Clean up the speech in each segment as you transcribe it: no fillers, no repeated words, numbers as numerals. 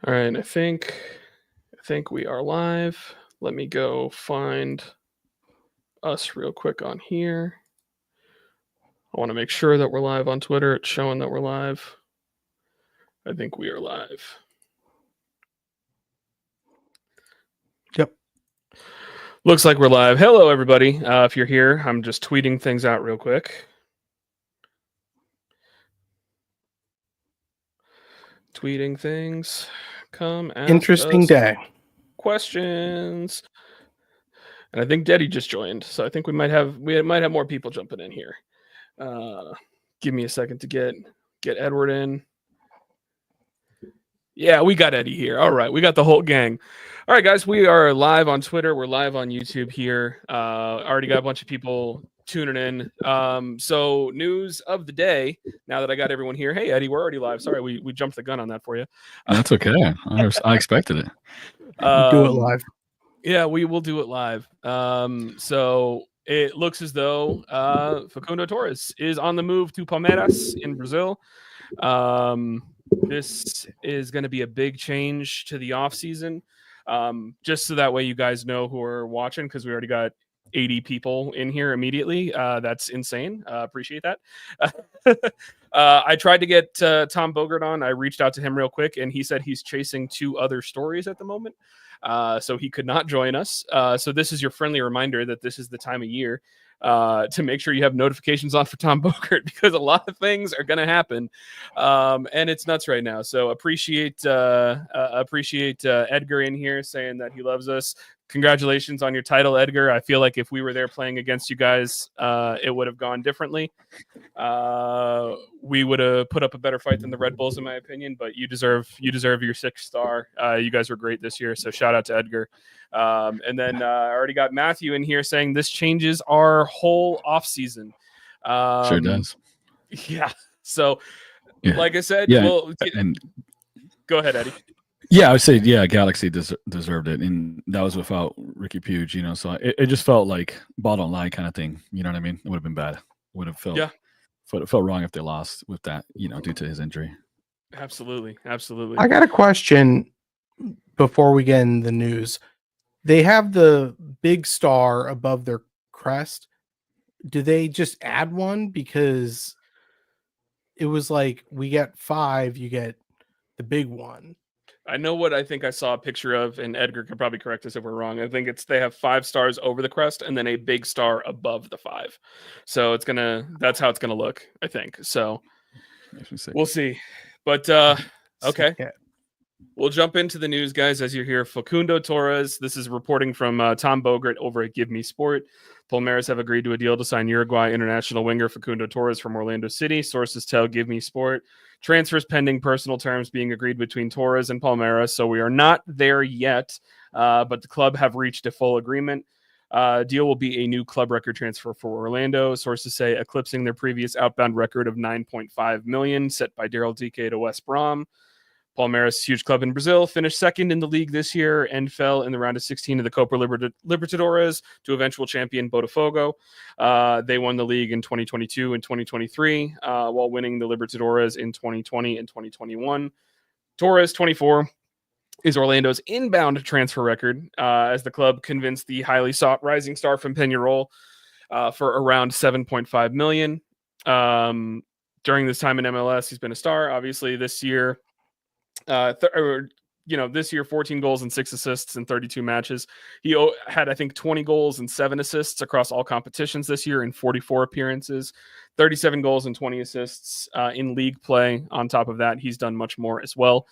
All right, I think we are live. Let me go find us real quick on here. I want to make sure that we're live on Twitter. It's showing that we're live. I think we are live. Yep. Looks like we're live. Hello, everybody. If you're here, I'm just tweeting things out real quick. Tweeting things. Come ask Interesting us day. questions. And I think Deddy just joined, so I think we might have more people jumping in here. Give me a second to get Edward in. Yeah, we got Eddie here. All right, we got the whole gang. All right, guys, we are live on Twitter. We're live on YouTube here. Already got a bunch of people tuning in. So news of the day. Now that I got everyone here, hey Eddie, we're already live. Sorry, we jumped the gun on that for you. That's okay. I expected it. Do it live. Yeah, we will do it live. So it looks as though Facundo Torres is on the move to Palmeiras in Brazil. This is going to be a big change to the offseason. Just so that way you guys know who are watching, because we already got 80 people in here immediately. That's insane. Appreciate that. I tried to get Tom Bogert on. I reached out to him real quick, and he said he's chasing 2 other stories at the moment. So he could not join us. So this is your friendly reminder that this is the time of year to make sure you have notifications on for Tom Bogert, because a lot of things are going to happen. And it's nuts right now. So appreciate Edgar in here saying that he loves us. Congratulations on your title, Edgar. I feel like if we were there playing against you guys, it would have gone differently. We would have put up a better fight than the Red Bulls, in my opinion, but you deserve your 6th star. You guys were great this year. So shout out to Edgar. And then I already got Matthew in here saying this changes our whole off season. Sure does. Yeah. So Yeah. like I said, Yeah. And go ahead, Eddie. Yeah, I would say, Galaxy deserved it, and that was without Ricky Puig, so it just felt like bottom line kind of thing, you know what I mean? It would have been bad. Would have felt wrong if they lost with that, due to his injury. Absolutely. I got a question before we get in the news. They have the big star above their crest. Do they just add one? Because it was like, we get 5, you get the big one. I know what I think I saw a picture of, and Edgar could probably correct us if we're wrong. I think they have 5 stars over the crest and then a big star above the 5. So that's how it's gonna look, I think. So we'll see. But okay. We'll jump into the news, guys. As you hear, Facundo Torres. This is reporting from Tom Bogert over at GiveMeSport. Palmeiras have agreed to a deal to sign Uruguay international winger Facundo Torres from Orlando City. Sources tell GiveMeSport. Transfers pending, personal terms being agreed between Torres and Palmeiras. So we are not there yet, but the club have reached a full agreement. Deal will be a new club record transfer for Orlando. Sources say eclipsing their previous outbound record of $9.5 million set by Daryl DK to West Brom. Palmeiras, huge club in Brazil, finished 2nd in the league this year and fell in the round of 16 of the Copa Libertadores to eventual champion Botafogo. They won the league in 2022 and 2023, while winning the Libertadores in 2020 and 2021. Torres, 24, is Orlando's inbound transfer record, as the club convinced the highly sought rising star from Peñarol for around $7.5 million. During this time in MLS, he's been a star. Obviously, this year, this year, 14 goals and 6 assists in 32 matches. He had, I think, 20 goals and 7 assists across all competitions this year in 44 appearances, 37 goals and 20 assists in league play. On top of that, he's done much more as well.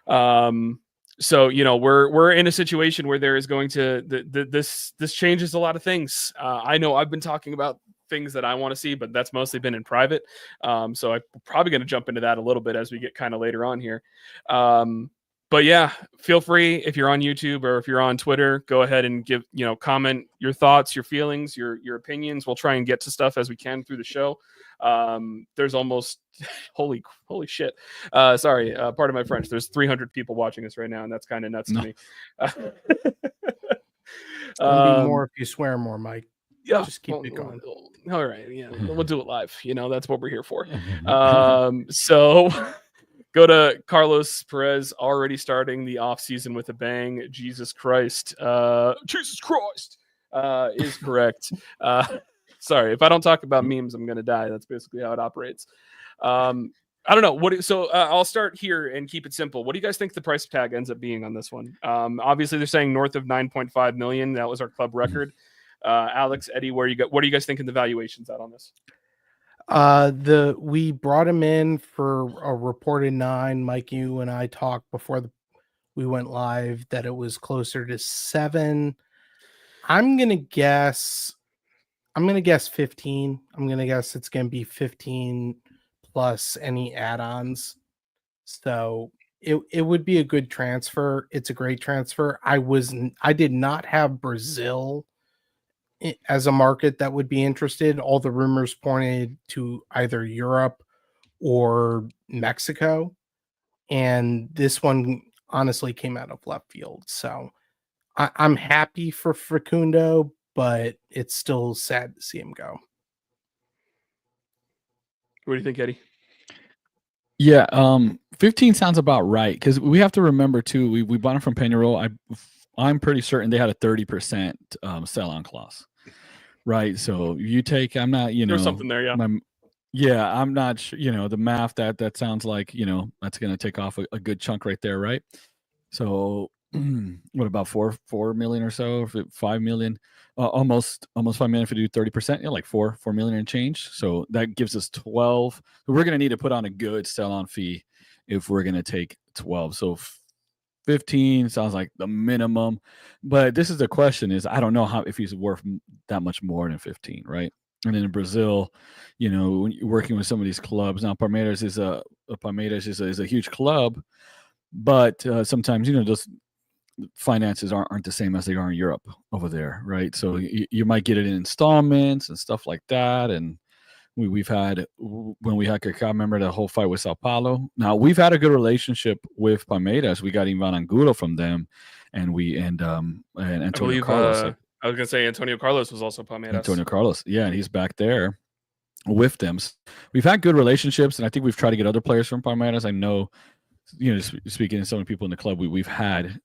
So, we're in a situation where there is going to this changes a lot of things. I know I've been talking about things that I want to see, but that's mostly been in private. So I'm probably going to jump into that a little bit as we get kind of later on here. But yeah, feel free, if you're on YouTube or if you're on Twitter, go ahead and give, comment your thoughts, your feelings, your opinions. We'll try and get to stuff as we can through the show. There's almost holy shit. Sorry, pardon my French. There's 300 people watching us right now, and that's kind of nuts to me. It's gonna be more if you swear more, Mike. Yeah, just keep it going. All right, yeah, we'll do it live. That's what we're here for. So Go to Carlos Perez, already starting the offseason with a bang. Jesus Christ. Jesus Christ is correct. Sorry, if I don't talk about memes, I'm going to die. That's basically how it operates. I don't know. So I'll start here and keep it simple. What do you guys think the price tag ends up being on this one? Obviously, they're saying north of 9.5 million. That was our club record. Alex, Eddie, what are you guys thinking the valuations out on this? We brought him in for a reported 9. Mike, you and I talked before we went live that it was closer to 7. I'm gonna guess 15. I'm gonna guess it's gonna be 15 plus any add-ons. So it would be a good transfer. It's a great transfer. I did not have Brazil as a market that would be interested. All the rumors pointed to either Europe or Mexico, and this one honestly came out of left field. So I'm happy for Facundo, but it's still sad to see him go. What do you think, Eddie? Yeah, 15 sounds about right, because we have to remember too. We bought him from Peñarol. I'm pretty certain they had a 30% sell-on clause, right? So you take, I'm not, there's something there, yeah. I'm not sure, the math that sounds like, that's going to take off a good chunk right there, right? So what about 4 million or so, 5 million, almost 5 million if you do 30%, like 4 million and change. So that gives us 12. We're going to need to put on a good sell-on fee if we're going to take 12. So 15 sounds like the minimum, but this is the question: is I don't know if he's worth that much more than 15, right? And then in Brazil, when you're working with some of these clubs now, Palmeiras is a huge club, but sometimes those finances aren't the same as they are in Europe over there, right? So you might get it in installments and stuff like that. And we've had, when we had Kaká, remember the whole fight with Sao Paulo. Now we've had a good relationship with Palmeiras. We got Ivan Angulo from them, and Antonio Carlos. I was gonna say Antonio Carlos was also Palmeiras. Antonio Carlos, yeah, and he's back there with them. We've had good relationships, and I think we've tried to get other players from Palmeiras. I know, speaking to some of the people in the club, we've had.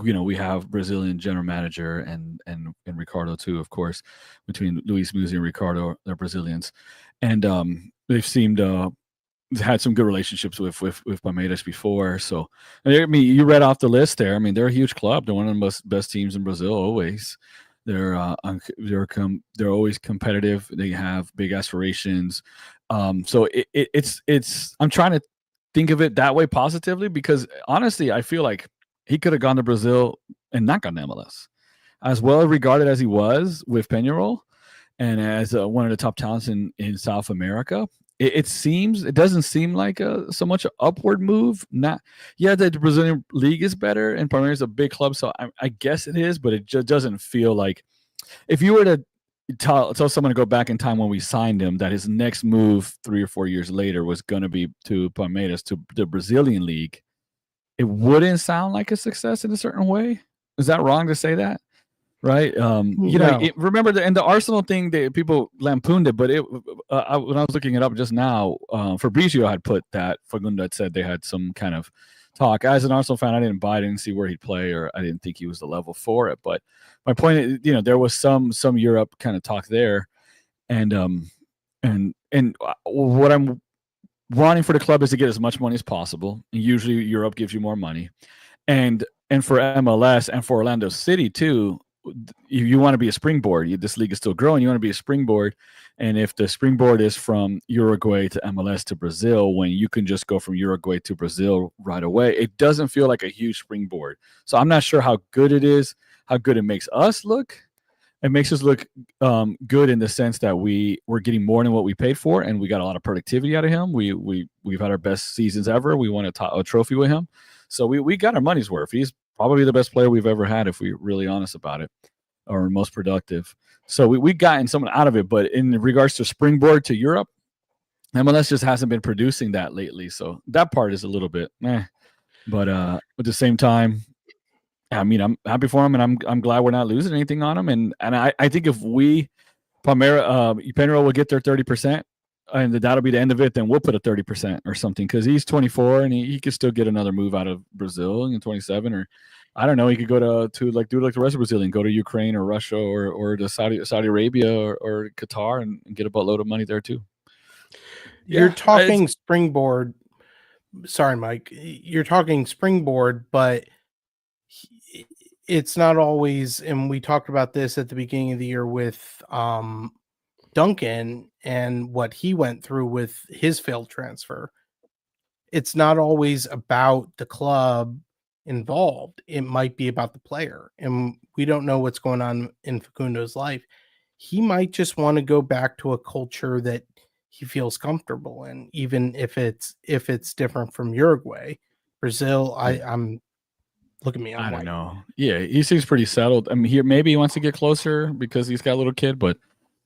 We have Brazilian general manager and Ricardo too, of course, between Luis Muzi and Ricardo, they're Brazilians, and they've seemed had some good relationships with Palmeiras before. So I mean, you read off the list there. I mean, they're a huge club. They're one of the best teams in Brazil always. They're always competitive. They have big aspirations. So it's I'm trying to think of it that way positively, because honestly, I feel like he could have gone to Brazil and not gone to MLS. As well regarded as he was with Peñarol and as one of the top talents in South America, it doesn't seem like so much an upward move. The Brazilian league is better and Palmeiras is a big club, so I guess it is, but it just doesn't feel like, if you were to tell someone to go back in time when we signed him that his next move 3 or 4 years later was going to be to Palmeiras, to the Brazilian league, it wouldn't sound like a success in a certain way. Is that wrong to say that? Right? Remember in the Arsenal thing, people lampooned it, but when I was looking it up just now, Fabrizio had put that Facundo had said they had some kind of talk. As an Arsenal fan, I didn't buy it, I didn't see where he'd play, or I didn't think he was the level for it. But my point is, there was some Europe kind of talk there, and what I'm wanting for the club is to get as much money as possible. And usually Europe gives you more money, and for MLS and for Orlando City too, you want to be a springboard. This league is still growing. You want to be a springboard, and if the springboard is from Uruguay to MLS to Brazil, when you can just go from Uruguay to Brazil right away, it doesn't feel like a huge springboard. So I'm not sure how good it is, how good it makes us look. It makes us look good in the sense that we're getting more than what we paid for, and we got a lot of productivity out of him. We've had our best seasons ever. We won a trophy with him, so we got our money's worth. He's probably the best player we've ever had, if we're really honest about it, or most productive. So we gotten something out of it. But in regards to springboard to Europe, MLS just hasn't been producing that lately. So that part is a little bit meh. But at the same time, I mean, I'm happy for him, and I'm glad we're not losing anything on him. And I think if Peñarol will get their 30%, and that'll be the end of it, then we'll put a 30% or something, because he's 24 and he could still get another move out of Brazil in 27, or I don't know, he could go to like do like the rest of Brazil and go to Ukraine or Russia or to Saudi Arabia or Qatar and get a buttload of money there too. You're talking springboard. Sorry, Mike. You're talking springboard, but it's not always. And we talked about this at the beginning of the year with Duncan and what he went through with his failed transfer. It's not always about the club involved. It might be about the player, and we don't know what's going on in Facundo's life. He might just want to go back to a culture that he feels comfortable in, even if it's different from Uruguay. Brazil, I'm look at me. I don't know. Yeah, he seems pretty settled. I mean, maybe he wants to get closer because he's got a little kid, but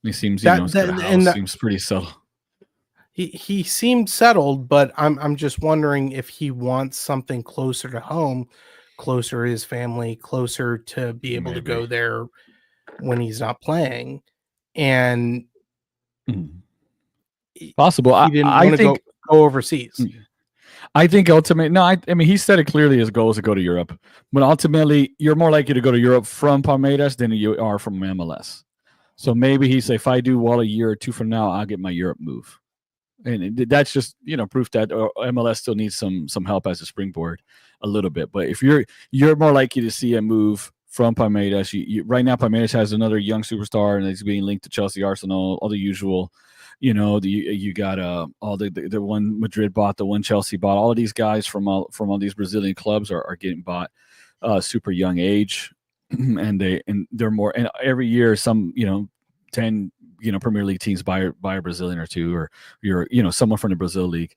he seems seems pretty settled. He seemed settled, but I'm just wondering if he wants something closer to home, closer to his family, closer to be able to go there when he's not playing. And possible. He didn't want to go overseas. I think ultimately, I mean, he said it clearly, his goal is to go to Europe. But ultimately, you're more likely to go to Europe from Palmeiras than you are from MLS. So maybe he say, if I do well a year or two from now, I'll get my Europe move. And that's just, proof that MLS still needs some help as a springboard a little bit. But if you're more likely to see a move from Palmeiras, right now Palmeiras has another young superstar and it's being linked to Chelsea, Arsenal, all the usual. You got all the one Madrid bought, the one Chelsea bought. All of these guys from all these Brazilian clubs are getting bought super young age, and they're more. And every year, some 10 Premier League teams buy a Brazilian or two, or someone from the Brazil league.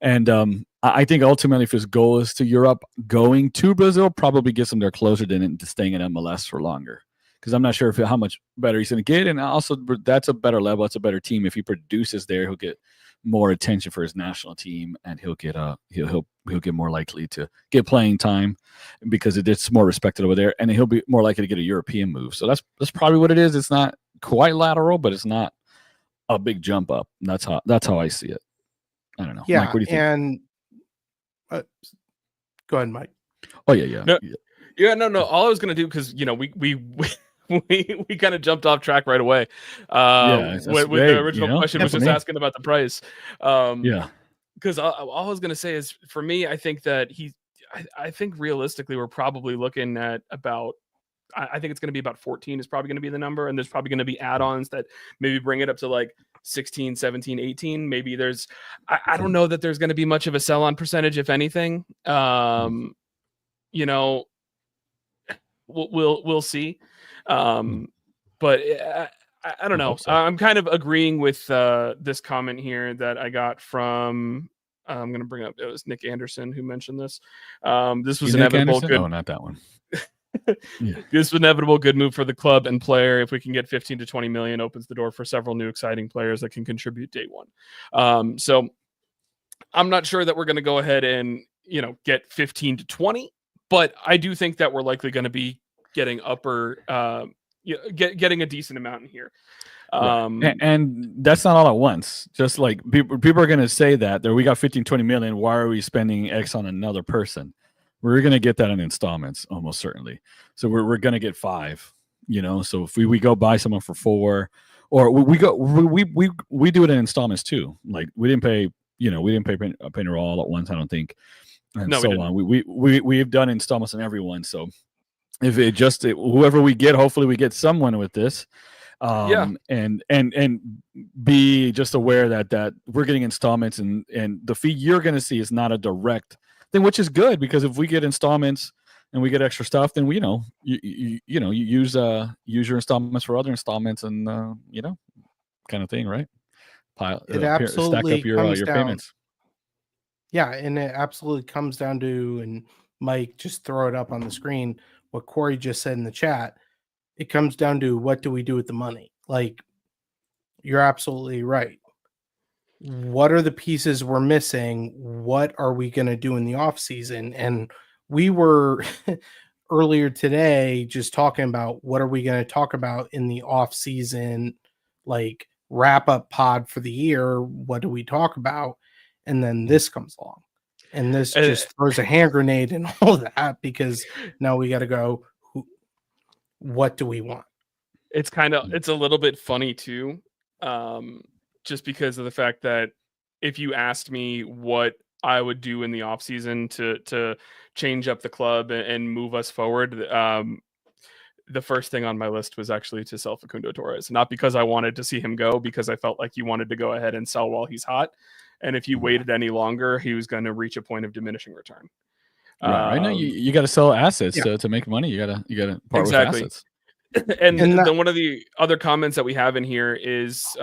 And I think ultimately, if his goal is to Europe, going to Brazil probably gets him there closer than staying in MLS for longer. Because I'm not sure how much better he's going to get, and also that's a better level, it's a better team. If he produces there, he'll get more attention for his national team, and he'll get more likely to get playing time because it's more respected over there, and he'll be more likely to get a European move. So that's probably what it is. It's not quite lateral, but it's not a big jump up. That's how I see it. I don't know. Yeah, Mike, what do you think? And go ahead, Mike. Oh yeah. No. All I was gonna do, because we kind of jumped off track right away. With the original question was just asking about the price. Because all I was gonna say is, for me, I think that I think realistically we're probably looking at about. I think it's going to be about 14 is probably going to be the number. And there's probably going to be add-ons that maybe bring it up to like 16, 17, 18. Maybe I don't know that there's going to be much of a sell-on percentage, if anything. We'll see. But I don't know. So. I'm kind of agreeing with this comment here that I got from, I'm going to bring up, it was Nick Anderson who mentioned this. This was inevitable. No, not that one. This inevitable good move for the club and player. If we can get 15 to 20 million, opens the door for several new exciting players that can contribute day one. So I'm not sure that we're going to go ahead and get 15 to 20, but I do think that we're likely going to be getting getting a decent amount in here. And that's not all at once. Just like people are going to say that we got 15, 20 million. Why are we spending X on another person? We're going to get that in installments, almost certainly. So we're going to get 5, so if we go buy someone for 4, or we do it in installments too. Like we didn't pay Painter all at once, I don't think. And so on. We've done installments on everyone. So if whoever we get, hopefully we get someone with this. And be just aware that we're getting installments, and the fee you're going to see is not a direct thing, which is good, because if we get installments and we get extra stuff, then you use your installments for other installments, and kind of thing, right? It absolutely stack up your payments. Yeah, and it absolutely comes down to, and Mike, just throw it up on the screen, what Corey just said in the chat. It comes down to, what do we do with the money? Like, you're absolutely right. What are the pieces we're missing? What are we going to do in the off season? And we were earlier today just talking about, what are we going to talk about in the off season, like wrap up pod for the year. What do we talk about? And then this comes along, and this just throws a hand grenade and all that, because now we got to go. What do we want? It's a little bit funny too, just because of the fact that if you asked me what I would do in the off season to change up the club and move us forward, the first thing on my list was actually to sell Facundo Torres. Not because I wanted to see him go, because I felt like you wanted to go ahead and sell while he's hot. And if you waited any longer, he was going to reach a point of diminishing return. Right now, you got to sell assets to make money. You got to part with assets. And then one of the other comments that we have in here is, if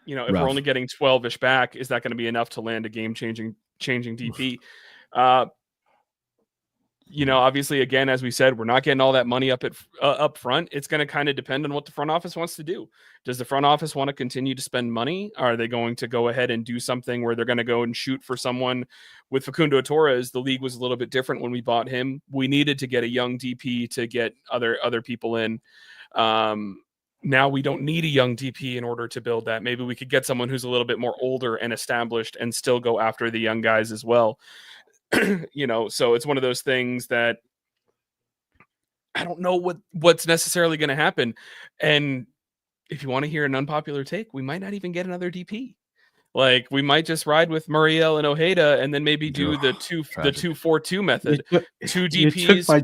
we're only getting 12-ish back, is that going to be enough to land a changing DP? Obviously, again, as we said, we're not getting all that money up front. It's going to kind of depend on what the front office wants to do. Does the front office want to continue to spend money? Are they going to go ahead and do something where they're going to go and shoot for someone? With Facundo Torres, the league was a little bit different when we bought him. We needed to get a young DP to get other people in. Now we don't need a young DP in order to build that. Maybe we could get someone who's a little bit more older and established and still go after the young guys as well. So it's one of those things that I don't know what's necessarily going to happen. And if you want to hear an unpopular take, we might not even get another DP. Like, we might just ride with Muriel and Ojeda, and then maybe do the 2-4-2 method. Two DPs for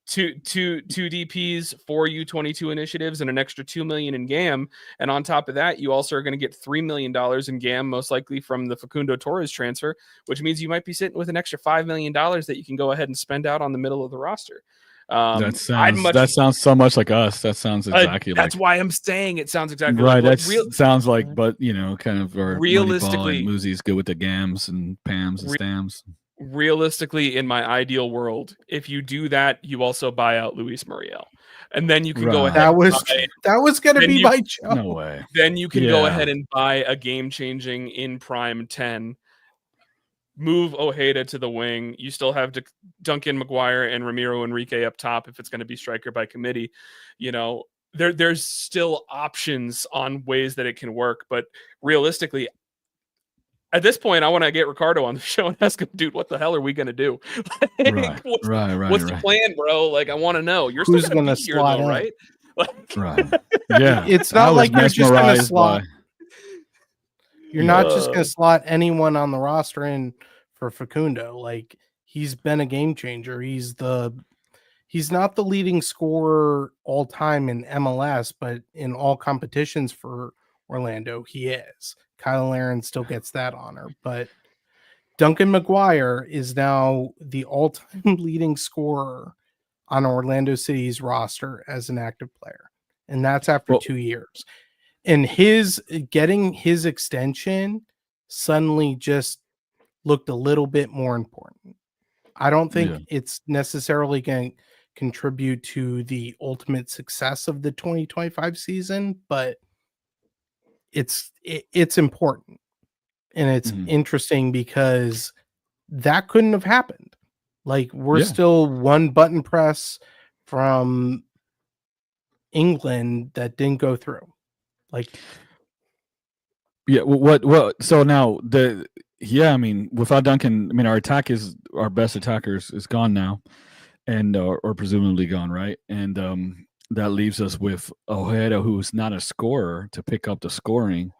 two DPs, 4 U22 initiatives, and an extra $2 million in GAM. And on top of that, you also are going to get $3 million in GAM, most likely from the Facundo Torres transfer, which means you might be sitting with an extra $5 million that you can go ahead and spend out on the middle of the roster. That sounds so much like us. That sounds exactly that's why I'm saying it sounds exactly right. Like that sounds like, but kind of realistically, Moosey's good with the GAMs and PAMs and STAMs. Realistically, in my ideal world, if you do that, you also buy out Luis Muriel, and then you can go ahead. That was going to be my joke. No way. Then you can go ahead and buy a game-changing in prime 10. Move Ojeda to the wing. You still have Duncan McGuire and Ramiro Enrique up top if it's going to be striker by committee. There's still options on ways that it can work, but realistically, at this point, I want to get Ricardo on the show and ask him, dude, what the hell are we going to do? What's the plan, bro? Like, I want to know. You're still going to be here, though, right? Right. Yeah. It's not like you're just going to slot. You're not just going to slot anyone on the roster in for Facundo. Like, he's been a game changer. He's not the leading scorer all time in MLS, but in all competitions for Orlando, he is. Kyle Larin still gets that honor, but Duncan McGuire is now the all-time leading scorer on Orlando City's roster as an active player. And that's after 2 years. And getting his extension suddenly just looked a little bit more important. I don't think it's necessarily going to contribute to the ultimate success of the 2025 season, but it's important. And it's interesting because that couldn't have happened. Like, we're still one button press from England that didn't go through. Like, so now without Duncan, our best attacker is gone now, and or presumably gone, right? And that leaves us with Ojeda, who's not a scorer, to pick up the scoring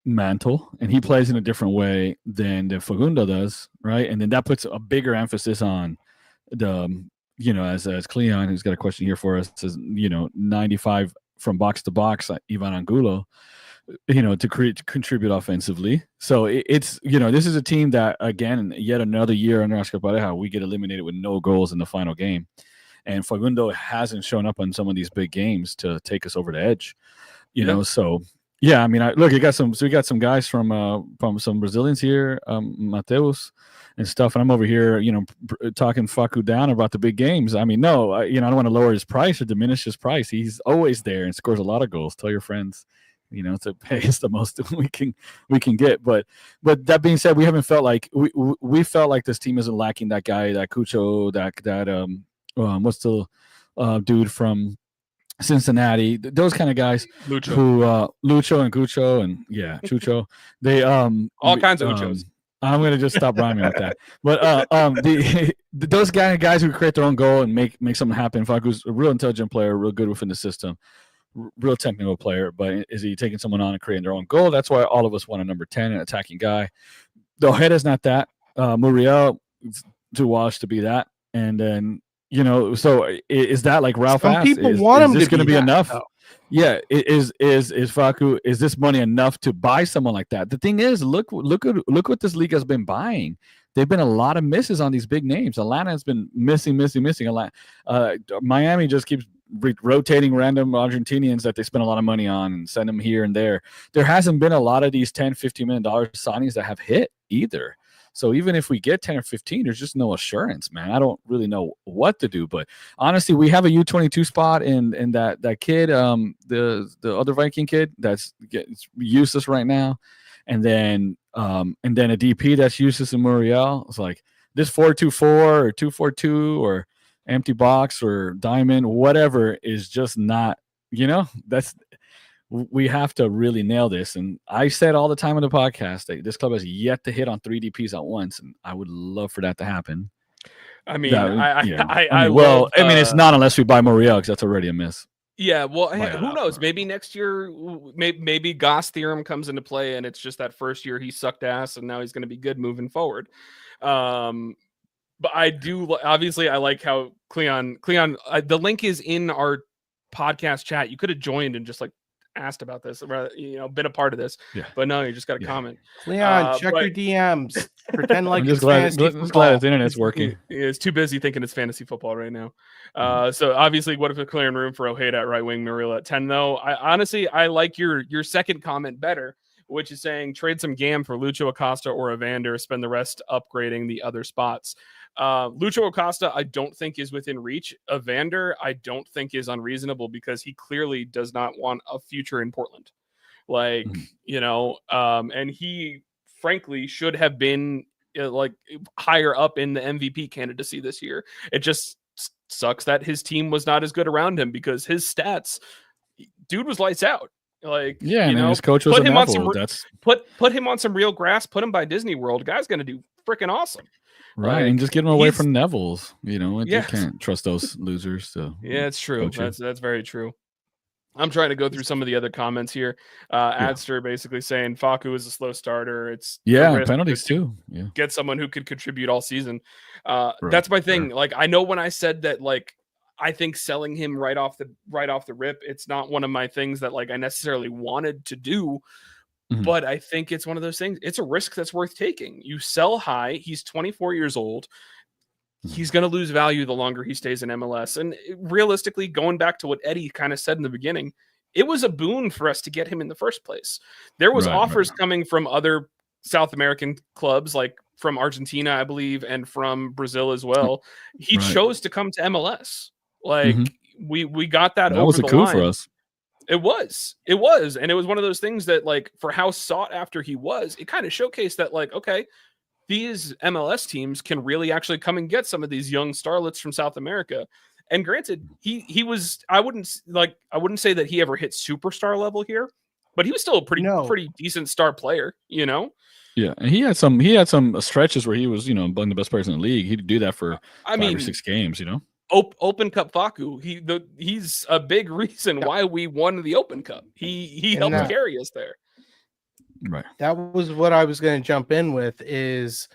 mantle, and he plays in a different way than Facundo does, right? And then that puts a bigger emphasis on the as Cleon, who's got a question here for us, says 95 from box to box, Ivan Angulo, to contribute offensively. So it's this is a team that, again, yet another year under Oscar Pareja, we get eliminated with no goals in the final game, and Facundo hasn't shown up on some of these big games to take us over the edge. So yeah, we got some guys from some Brazilians here, Mateus and stuff, and I'm over here, talking Facu down about the big games. I don't want to lower his price or diminish his price. He's always there and scores a lot of goals. Tell your friends, to pay us the most we can get. But that being said, we haven't felt like we felt like this team isn't lacking that guy, that Cucho, that what's the dude from Cincinnati, those kind of guys Lucho. who Lucho and Gucho and Chucho, they all kinds of Uchos. I'm gonna just stop rhyming with that. But those guys who create their own goal and make something happen. Facu's a real intelligent player, real good within the system, real technical player. But is he taking someone on and creating their own goal? That's why all of us want a number 10, an attacking guy. The Ojeda's not that. Muriel to Walsh to be that, and then. So is that like Ralph Some asked? People want him to going to be enough? Though. Yeah, is Facu? Is this money enough to buy someone like that? The thing is, look what this league has been buying. There've been a lot of misses on these big names. Atlanta has been missing. Miami just keeps rotating random Argentinians that they spend a lot of money on and send them here and there. There hasn't been a lot of these $10-15 million signings that have hit either. So even if we get 10 or 15, there's just no assurance, man. I don't really know what to do. But honestly, we have a U22 spot in that kid, the other Viking kid that's useless right now, and then a DP that's useless in Muriel. It's like this 4-2-4 or 2-4-2 or empty box or diamond, whatever is just not. We have to really nail this. And I said all the time on the podcast that this club has yet to hit on 3 DPs at once. And I would love for that to happen. I mean, it's not unless we buy Muriel because that's already a miss. Yeah, well, who knows? Maybe next year, maybe Goss theorem comes into play and it's just that first year he sucked ass and now he's going to be good moving forward. But I do, obviously, I like how Cleon, the link is in our podcast chat. You could have joined and just asked about this, been a part of this, but no, you just got to comment. Leon, check your DMs. Pretend like it's fantasy football. Glad the internet's working. It's too busy thinking it's fantasy football right now. So obviously, what if a clearing room for Ojeda at right wing, Muriel at 10? Though I like your second comment better, which is saying trade some Gam for Lucho Acosta or Evander, spend the rest upgrading the other spots. Lucho Acosta, I don't think is within reach. Evander, I don't think is unreasonable because he clearly does not want a future in Portland. And he frankly should have been higher up in the MVP candidacy this year. It just sucks that his team was not as good around him because his stats, dude was lights out. His coach was put him on some real grass, put him by Disney World. Guy's gonna do freaking awesome. Right, and just get him away from Neville's. You can't trust those losers. So it's true. That's very true. I'm trying to go through some of the other comments here. Adster basically saying Facu is a slow starter. It's penalties too. Yeah, get someone who could contribute all season. That's my thing. I know when I said that, I think selling him right off the rip, it's not one of my things that I necessarily wanted to do. But I think it's one of those things. It's a risk that's worth taking. You sell high. He's 24 years old. He's going to lose value the longer he stays in MLS. And realistically, going back to what Eddie kind of said in the beginning, it was a boon for us to get him in the first place. There was offers coming from other South American clubs, like from Argentina, I believe, and from Brazil as well. He chose to come to MLS. We got that over was a the coup line. For us. It was, and it was one of those things that, for how sought after he was, it kind of showcased that, okay, these MLS teams can really actually come and get some of these young starlets from South America. And granted, he was, I wouldn't say that he ever hit superstar level here, but he was still a pretty decent star player, Yeah, and he had some stretches where he was, among the best players in the league. He'd do that for 5 or 6 games, Open Cup Facu, he's a big reason why we won the Open Cup. He helped carry us there. Right. That was what I was going to jump in with. Is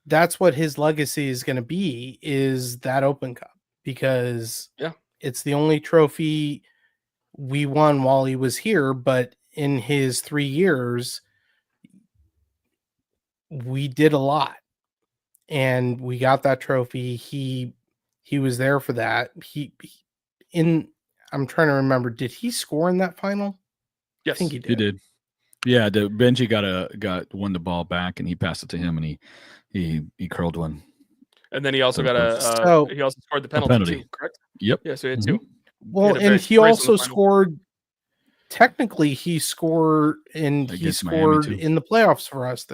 that's what his legacy is going to be? Is that Open Cup, because it's the only trophy we won while he was here. But in his 3 years, we did a lot, and we got that trophy. He was there for that. I'm trying to remember. Did he score in that final? Yes, I think he did. He did. Yeah, Benji won the ball back, and he passed it to him, and he curled one. And then he also he also scored the penalty. Too, correct? Yep. Yeah, so he had 2. Well, and he also scored. Technically, he scored, and he scored in the playoffs for us.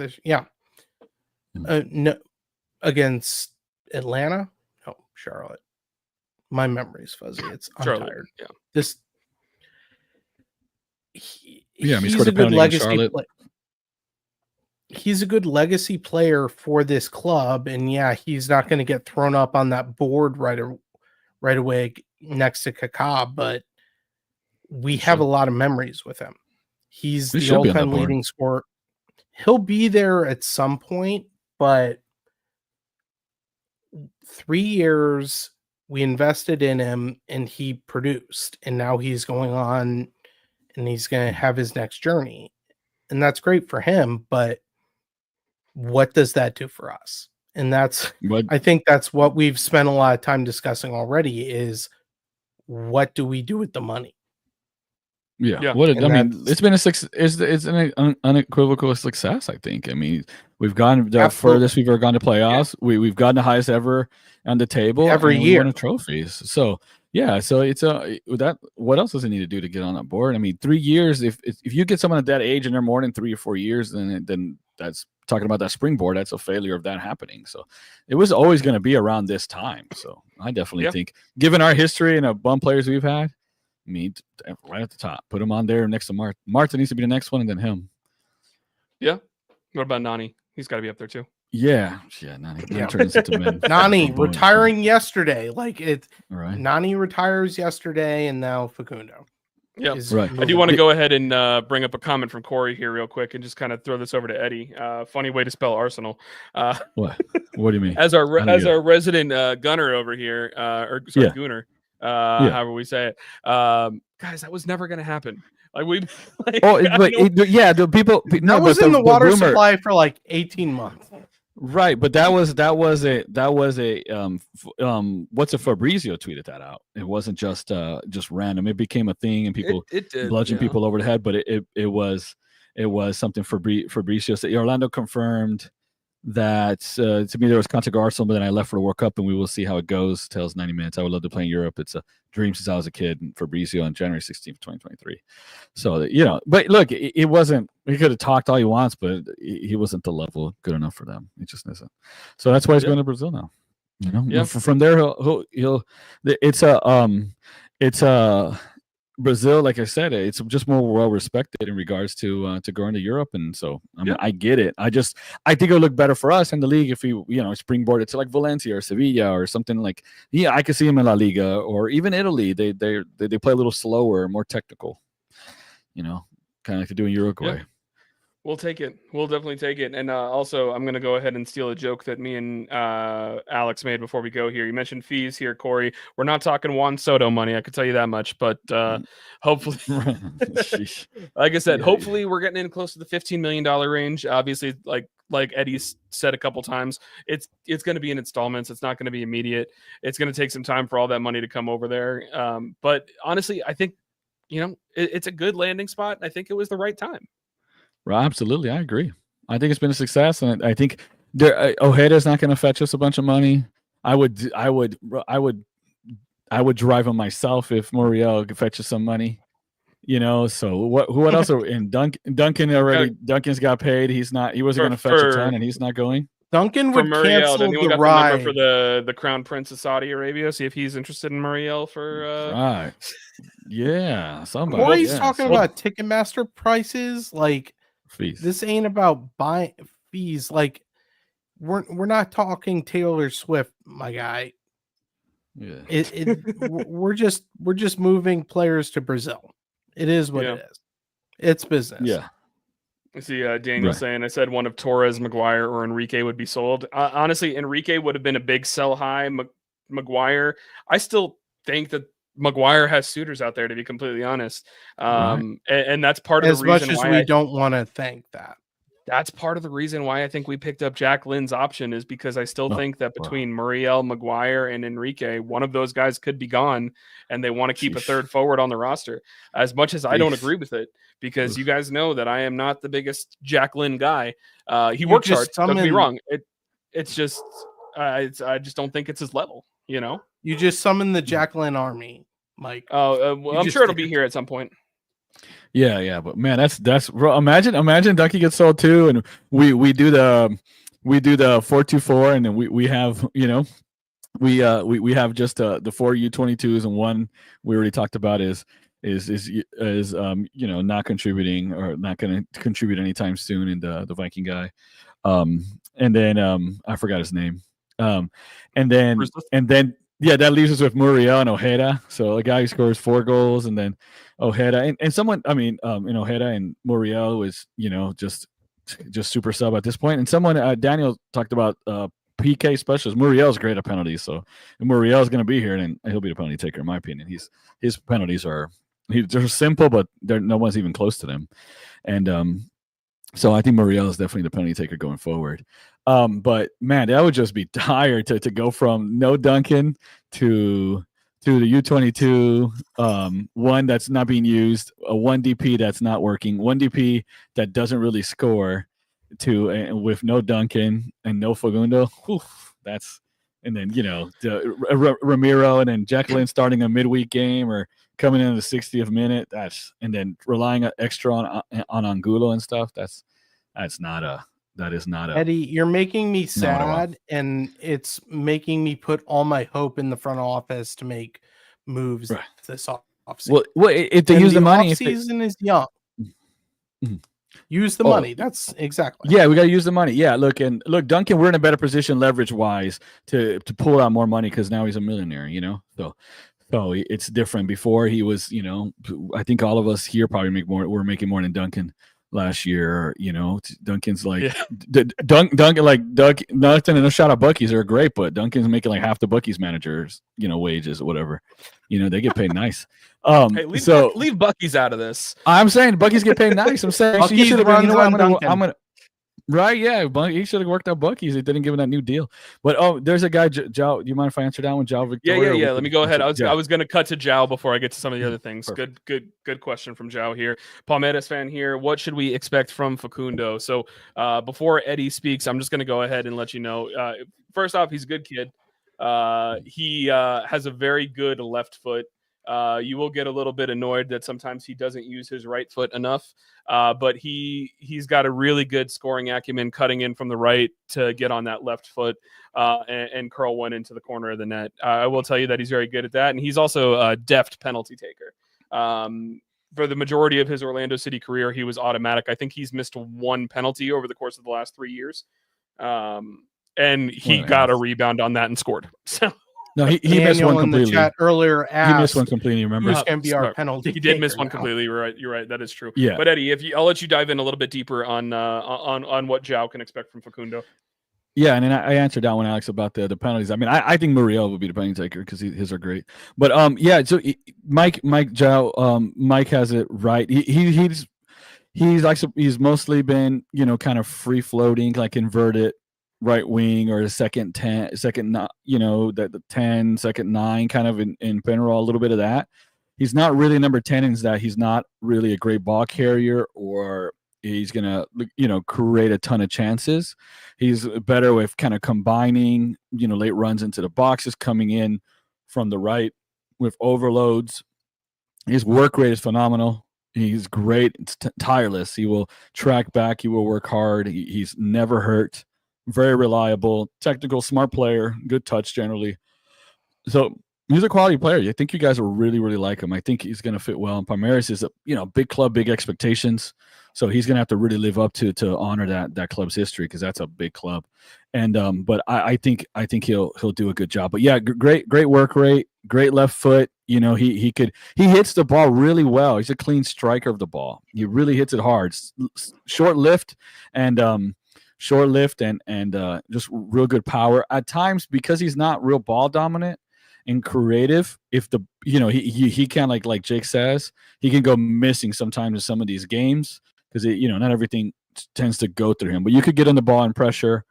No, against Atlanta. Charlotte. My memory's fuzzy. I'm Charlotte, tired. yeah. He scored a penalty against Charlotte. He's a good legacy player for this club, and yeah, he's not going to get thrown up on that board right away next to Kaká, but we have a lot of memories with him. He's the all-time leading scorer. He'll be there at some point, but 3 years we invested in him and he produced, and now he's going on and he's going to have his next journey. And that's great for him, but what does that do for us? And I think that's what we've spent a lot of time discussing already is what do we do with the money? Yeah. It's been it's an unequivocal success, I think. I mean, we've gone the furthest we've ever gone to playoffs. Yeah. We've gotten the highest ever on the table every year. We won trophies. So yeah, so it's what else does it need to do to get on that board? I mean, 3 years, if you get someone at that age and they're more than 3 or 4 years, then that's talking about that springboard, that's a failure of that happening. So it was always going to be around this time. So I definitely think, given our history and the bum players we've had, I mean, right at the top, put him on there next to Martin. Martin needs to be the next one, and then him. Yeah. What about Nani? He's got to be up there too. Yeah, Nani. Turns into men. Nani retiring yesterday. Right. Nani retires yesterday, and now Facundo. Yeah, right. I do want to go ahead and bring up a comment from Corey here real quick and just kind of throw this over to Eddie. Funny way to spell Arsenal. What do you mean? As our resident gunner over here, Gooner, however we say it. Guys, that was never going to happen. The people. No, was in the water supply for like 18 months. Right, but that was a what's a Fabrizio tweeted that out. It wasn't just random. It became a thing, and people bludgeoned people over the head. But it was something Fabrizio said. Orlando confirmed that to me there was contact Arsenal, but then I left for the World Cup, and we will see how it goes. Tells 90 minutes. I would love to play in Europe. It's a dream since I was a kid. And Fabrizio on January 16th, 2023. So but look, it wasn't. He could have talked all he wants, but he wasn't the level good enough for them. It just isn't. So that's why he's going to Brazil now. From there he'll. It's Brazil, like I said, it's just more well respected in regards to going to Europe, and so I get it. I think it'll look better for us in the league if we springboard it to like Valencia or Sevilla or something like. Yeah, I could see him in La Liga or even Italy. They play a little slower, more technical. Kind of like they do in Uruguay. Yeah. We'll take it. We'll definitely take it. And also, I'm going to go ahead and steal a joke that me and Alex made before we go here. You mentioned fees here, Corey. We're not talking Juan Soto money. I could tell you that much. But hopefully, like I said, hopefully we're getting in close to the $15 million range. Obviously, like Eddie's said a couple times, it's going to be in installments. It's not going to be immediate. It's going to take some time for all that money to come over there. But honestly, I think, it's a good landing spot. I think it was the right time. Right, absolutely, I agree. I think it's been a success, and I think Ojeda's not going to fetch us a bunch of money. I would drive him myself if Muriel could fetch us some money. So what else are in Duncan already? Duncan's got paid. He wasn't going to fetch a ton, and he's not going. Duncan would cancel the ride for the Crown Prince of Saudi Arabia. See if he's interested in Muriel for. Right. Yeah, somebody. Corey's talking about Ticketmaster prices, like. Fees. This ain't about buying fees. Like we're not talking Taylor Swift, my guy. Yeah. We're just moving players to Brazil. It is what it is. It's business. Yeah. I see Daniel saying, I said one of Torres, Maguire, or Enrique would be sold. Honestly, Enrique would have been a big sell high. Maguire, I still think that Maguire has suitors out there, to be completely honest. And that's part of the reason why we don't want to think that. That's part of the reason why I think we picked up Jack Lynn's option, is because I still think that between Muriel, Maguire, and Enrique, one of those guys could be gone, and they want to keep a third forward on the roster. As much as I don't agree with it, because you guys know that I am not the biggest Jack Lynn guy. He works hard. Don't get me wrong. It's just I just don't think it's his level. You just summon the Jack Lynn army, Mike. Well, I'm sure it'll be here at some point. Yeah, but man, that's imagine Ducky gets sold too, and we do the 4-2-4, and then we have we have just the 4 U22s, and one we already talked about is not contributing or not going to contribute anytime soon, in the Viking guy. And then I forgot his name. And then yeah, that leaves us with Muriel and Ojeda. So a guy who scores 4 goals, and then Ojeda and someone. I mean, Ojeda and Muriel was just super sub at this point. And someone Daniel talked about PK specialist. Muriel's great at penalties, so Muriel's going to be here, and he'll be the penalty taker in my opinion. His penalties they're simple, but no one's even close to them. And so I think Muriel is definitely the penalty taker going forward. But man, that would just be tired to go from no Duncan to the U22, one that's not being used, a 1 DP that's not working, 1 DP that doesn't really score, to with no Duncan and no Facundo. And then Ramiro and then Jacqueline starting a midweek game or coming in the 60th minute. And then relying extra on Angulo and stuff. That is not a Eddie, you're making me sad, and it's making me put all my hope in the front office to make moves this offseason. Well, if they use the money, season is young. Mm-hmm. Use the money. That's exactly. Yeah, we got to use the money. Yeah, look, Duncan, we're in a better position leverage wise to pull out more money because now he's a millionaire. So it's different. Before he was, I think all of us here probably we're making more than Duncan last year. Duncan's like Duncan, like nothing, and no shout out Bucky's are great, but Duncan's making like half the Bucky's managers, wages or whatever. They get paid nice. Hey, leave Bucky's out of this. I'm saying Bucky's get paid nice. I'm saying he should have been. I'm gonna. Right, yeah, he should have worked out Bucky's. They didn't give him that new deal. But there's a guy, Jao. Do you mind if I answer that one, Jao Victoria? Yeah. Let me go ahead. I was going to cut to Jao before I get to some of the other things. Perfect. Good question from Jao here. Palmeiras fan here. What should we expect from Facundo? So before Eddie speaks, I'm just going to go ahead and let you know. First off, he's a good kid. He has a very good left foot. You will get a little bit annoyed that sometimes he doesn't use his right foot enough, but he's got a really good scoring acumen, cutting in from the right to get on that left foot and curl one into the corner of the net. I will tell you that he's very good at that, and he's also a deft penalty taker. For the majority of his Orlando City career, he was automatic. I think he's missed 1 penalty over the course of the last 3 years, and he got a rebound on that and scored. So. No, he missed one completely. In the chat earlier asked, he missed one completely. Remember, who's going to be our penalty? He did miss one completely. You're right. That is true. Yeah. But Eddie, I'll let you dive in a little bit deeper on what Jao can expect from Facundo. Yeah, and then I answered that one, Alex, about the penalties. I mean, I think Muriel will be the penalty taker because his are great. But so Mike Jao, Mike has it right. He's mostly been kind of free floating, like inverted right wing or the second 10, the 10, second 9 kind of in Penarol, a little bit of that. He's not really number 10 in that he's not really a great ball carrier or he's going to, create a ton of chances. He's better with kind of combining, late runs into the boxes, coming in from the right with overloads. His work rate is phenomenal. He's great. It's tireless. He will track back. He will work hard. He's never hurt. Very reliable, technical, smart player, good touch generally. So he's a quality player. I think you guys will really, really like him. I think he's going to fit well. And Palmeiras is a big club, big expectations. So he's going to have to really live up to honor that club's history because that's a big club. And but I think he'll do a good job. But yeah, great work rate, great left foot. He hits the ball really well. He's a clean striker of the ball. He really hits it hard. Short lift and just real good power at times because he's not real ball dominant and creative. If he can like Jake says, he can go missing sometimes in some of these games because not everything tends to go through him. But you could get on the ball and pressure,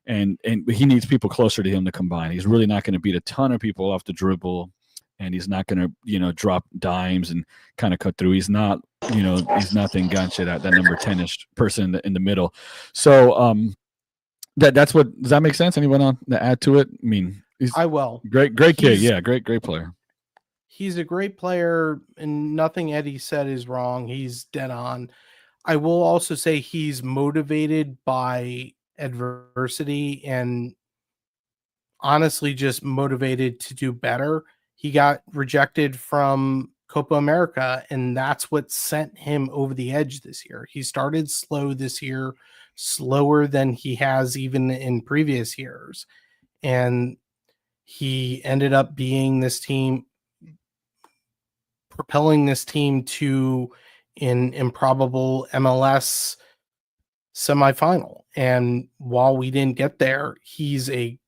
and he needs people closer to him to combine. He's really not going to beat a ton of people off the dribble, and he's not going to drop dimes and kind of cut through. He's not he's nothing Ganche, that number 10-ish person in the middle. So that's what, does that make sense? Anyone on to add to it? I mean, I will. Great kid. Yeah, great player. He's a great player, and nothing Eddie said is wrong. He's dead on. I will also say he's motivated by adversity, and honestly just motivated to do better. He got rejected from Copa America, and that's what sent him over the edge this year. He started slow this year, slower than he has even in previous years. And he ended up being this team, propelling this team to an improbable MLS semifinal. And while we didn't get there, he's a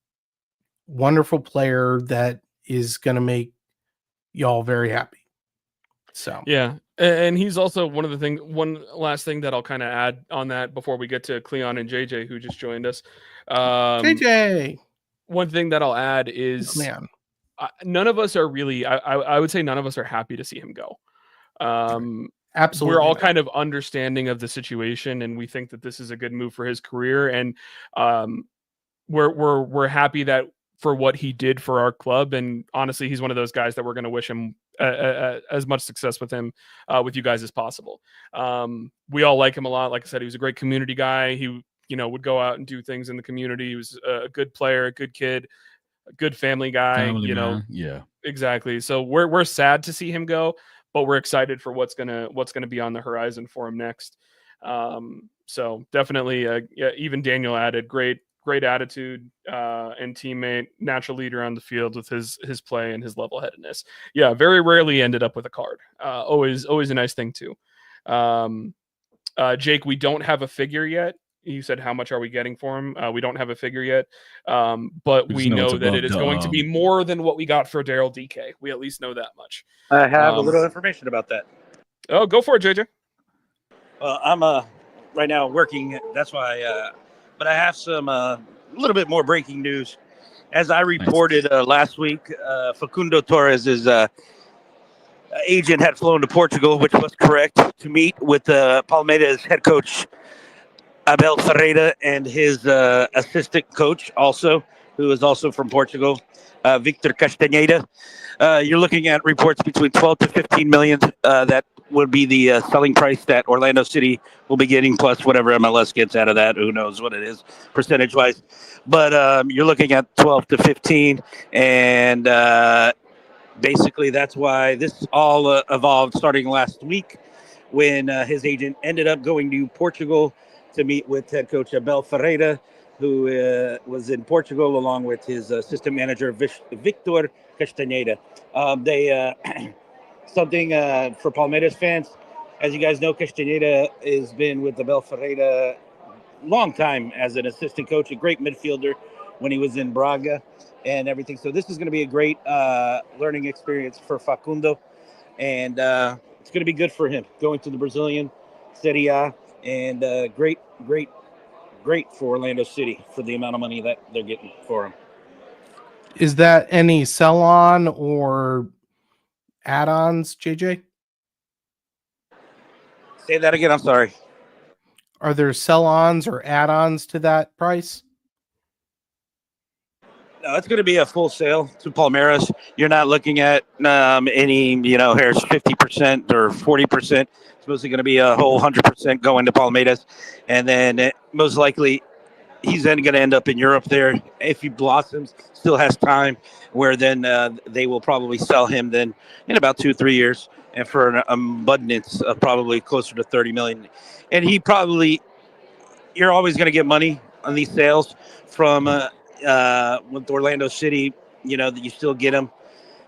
wonderful player that is going to make y'all very happy. So yeah, and he's also one last thing that I'll kind of add on that before we get to Cleon and JJ who just joined us. JJ, one thing that I'll add is Cleon. None of us are really, I would say none of us are happy to see him go. Absolutely, we're all kind of understanding of the situation, and we think that this is a good move for his career, and we're happy that for what he did for our club. And honestly, he's one of those guys that we're going to wish him as much success with him, with you guys as possible. We all like him a lot. Like I said, he was a great community guy. He, would go out and do things in the community. He was a good player, a good kid, a good family guy, Yeah, exactly. So we're sad to see him go, but we're excited for what's gonna be on the horizon for him next. So definitely, even Daniel added great attitude and teammate, natural leader on the field with his play and his level-headedness. Yeah, very rarely ended up with a card. Always a nice thing too. Jake, we don't have a figure yet. You said, how much are we getting for him? We don't have a figure yet, but we know that it is going to be more than what we got for Daryl DK. We at least know that much. I have a little information about that. Oh, go for it, JJ. Well, I'm right now working. That's why. But I have some a little bit more breaking news. As I reported last week, Facundo Torres' agent had flown to Portugal, which was correct, to meet with Palmeiras head coach Abel Ferreira and his assistant coach, also, who is also from Portugal, Victor Castaneda. You're looking at reports between 12 to 15 million. That would be the selling price that Orlando City will be getting, plus whatever MLS gets out of that. Who knows what it is percentage-wise. But you're looking at 12 to 15, and basically that's why this all evolved starting last week when his agent ended up going to Portugal to meet with head coach Abel Ferreira, who was in Portugal along with his assistant manager, Victor Castaneda. Something for Palmeiras fans, as you guys know, Castaneda has been with Abel Ferreira long time as an assistant coach, a great midfielder when he was in Braga and everything. So this is going to be a great learning experience for Facundo, and it's going to be good for him going to the Brazilian Serie A, and great for Orlando City for the amount of money that they're getting for him. Is that any sell-on or add-ons, JJ? Say that again. I'm sorry. Are there sell-ons or add-ons to that price? No, it's going to be a full sale to Palmeiras. You're not looking at any, here's 50% or 40%. It's mostly going to be a whole 100% going to Palmeiras. And then most likely he's then going to end up in Europe there. If he blossoms, still has time, where then they will probably sell him then in about 2-3 years. And for an abundance of probably closer to 30 million. And you're always going to get money on these sales from with Orlando City, that you still get them.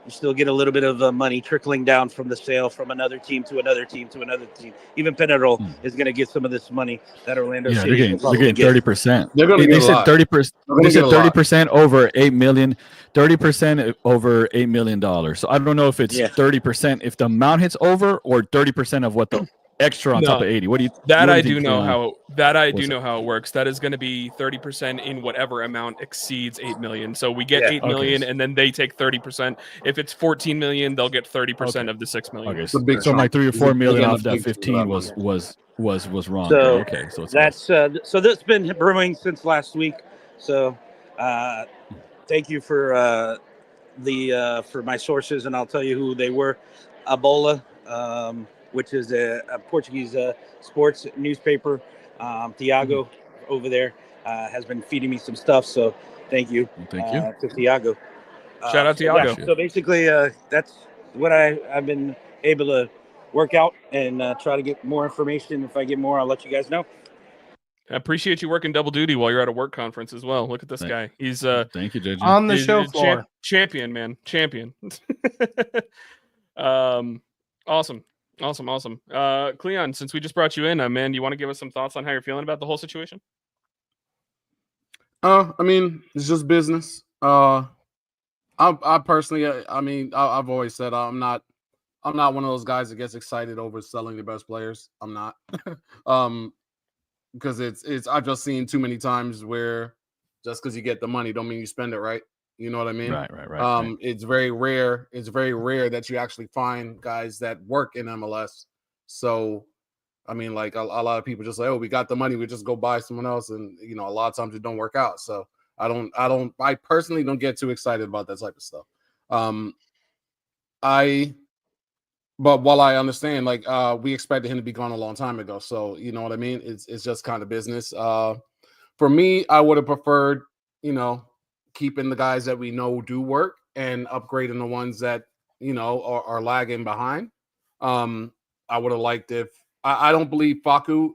You still get a little bit of money trickling down from the sale from another team to another team to another team. Even Penarol is going to get some of this money that Orlando City. They're getting 30%. They're going to get 30%. They said 30% over $8 million. 30% over $8 million. So I don't know if it's 30% if the amount hits over, or 30% of what the extra on top of 80. What do you? That I do know how. That I do know how it works. That is going to be 30% in whatever amount exceeds 8 million. So we get 8 million, and then they take 30%. If it's 14 million, they'll get 30% of the 6 million. Okay, so like 3 or 4 million off that 15 was wrong. So okay, so that's so that's been brewing since last week. So thank you for for my sources, and I'll tell you who they were. Abola, which is a Portuguese sports newspaper. Tiago over there has been feeding me some stuff. So Thank you. Thank you. To Thiago. Shout out Thiago. Yeah, so basically, that's what I've been able to work out and try to get more information. If I get more, I'll let you guys know. I appreciate you working double duty while you're at a work conference as well. Look at this guy. He's thank you, JJ. On the show floor. Champion, man. Champion. Awesome. Cleon, since we just brought you in, man, do you want to give us some thoughts on how you're feeling about the whole situation? I mean, it's just business. I personally, I mean, I've always said I'm not one of those guys that gets excited over selling the best players. I'm not. Because it's I've just seen too many times where just because you get the money don't mean you spend it right. You know what I mean? Right. It's very rare. It's very rare that you actually find guys that work in MLS. So, I mean, like a lot of people just say, "Oh, we got the money, we just go buy someone else," and a lot of times it don't work out. So I personally don't get too excited about that type of stuff. But while I understand, like we expected him to be gone a long time ago, so you know what I mean. It's just kind of business. For me, I would have preferred, keeping the guys that we know do work and upgrading the ones that are lagging behind. I would have liked if I don't believe Facu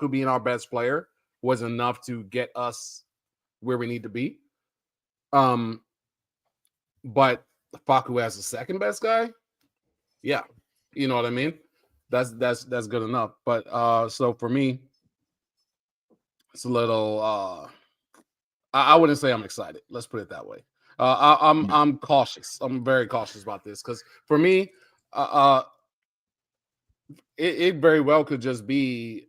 being our best player was enough to get us where we need to be. But Facu as the second best guy, yeah, you know what I mean. That's good enough. But so for me, it's a little. I wouldn't say I'm excited. Let's put it that way. I'm cautious. I'm very cautious about this because for me, it very well could just be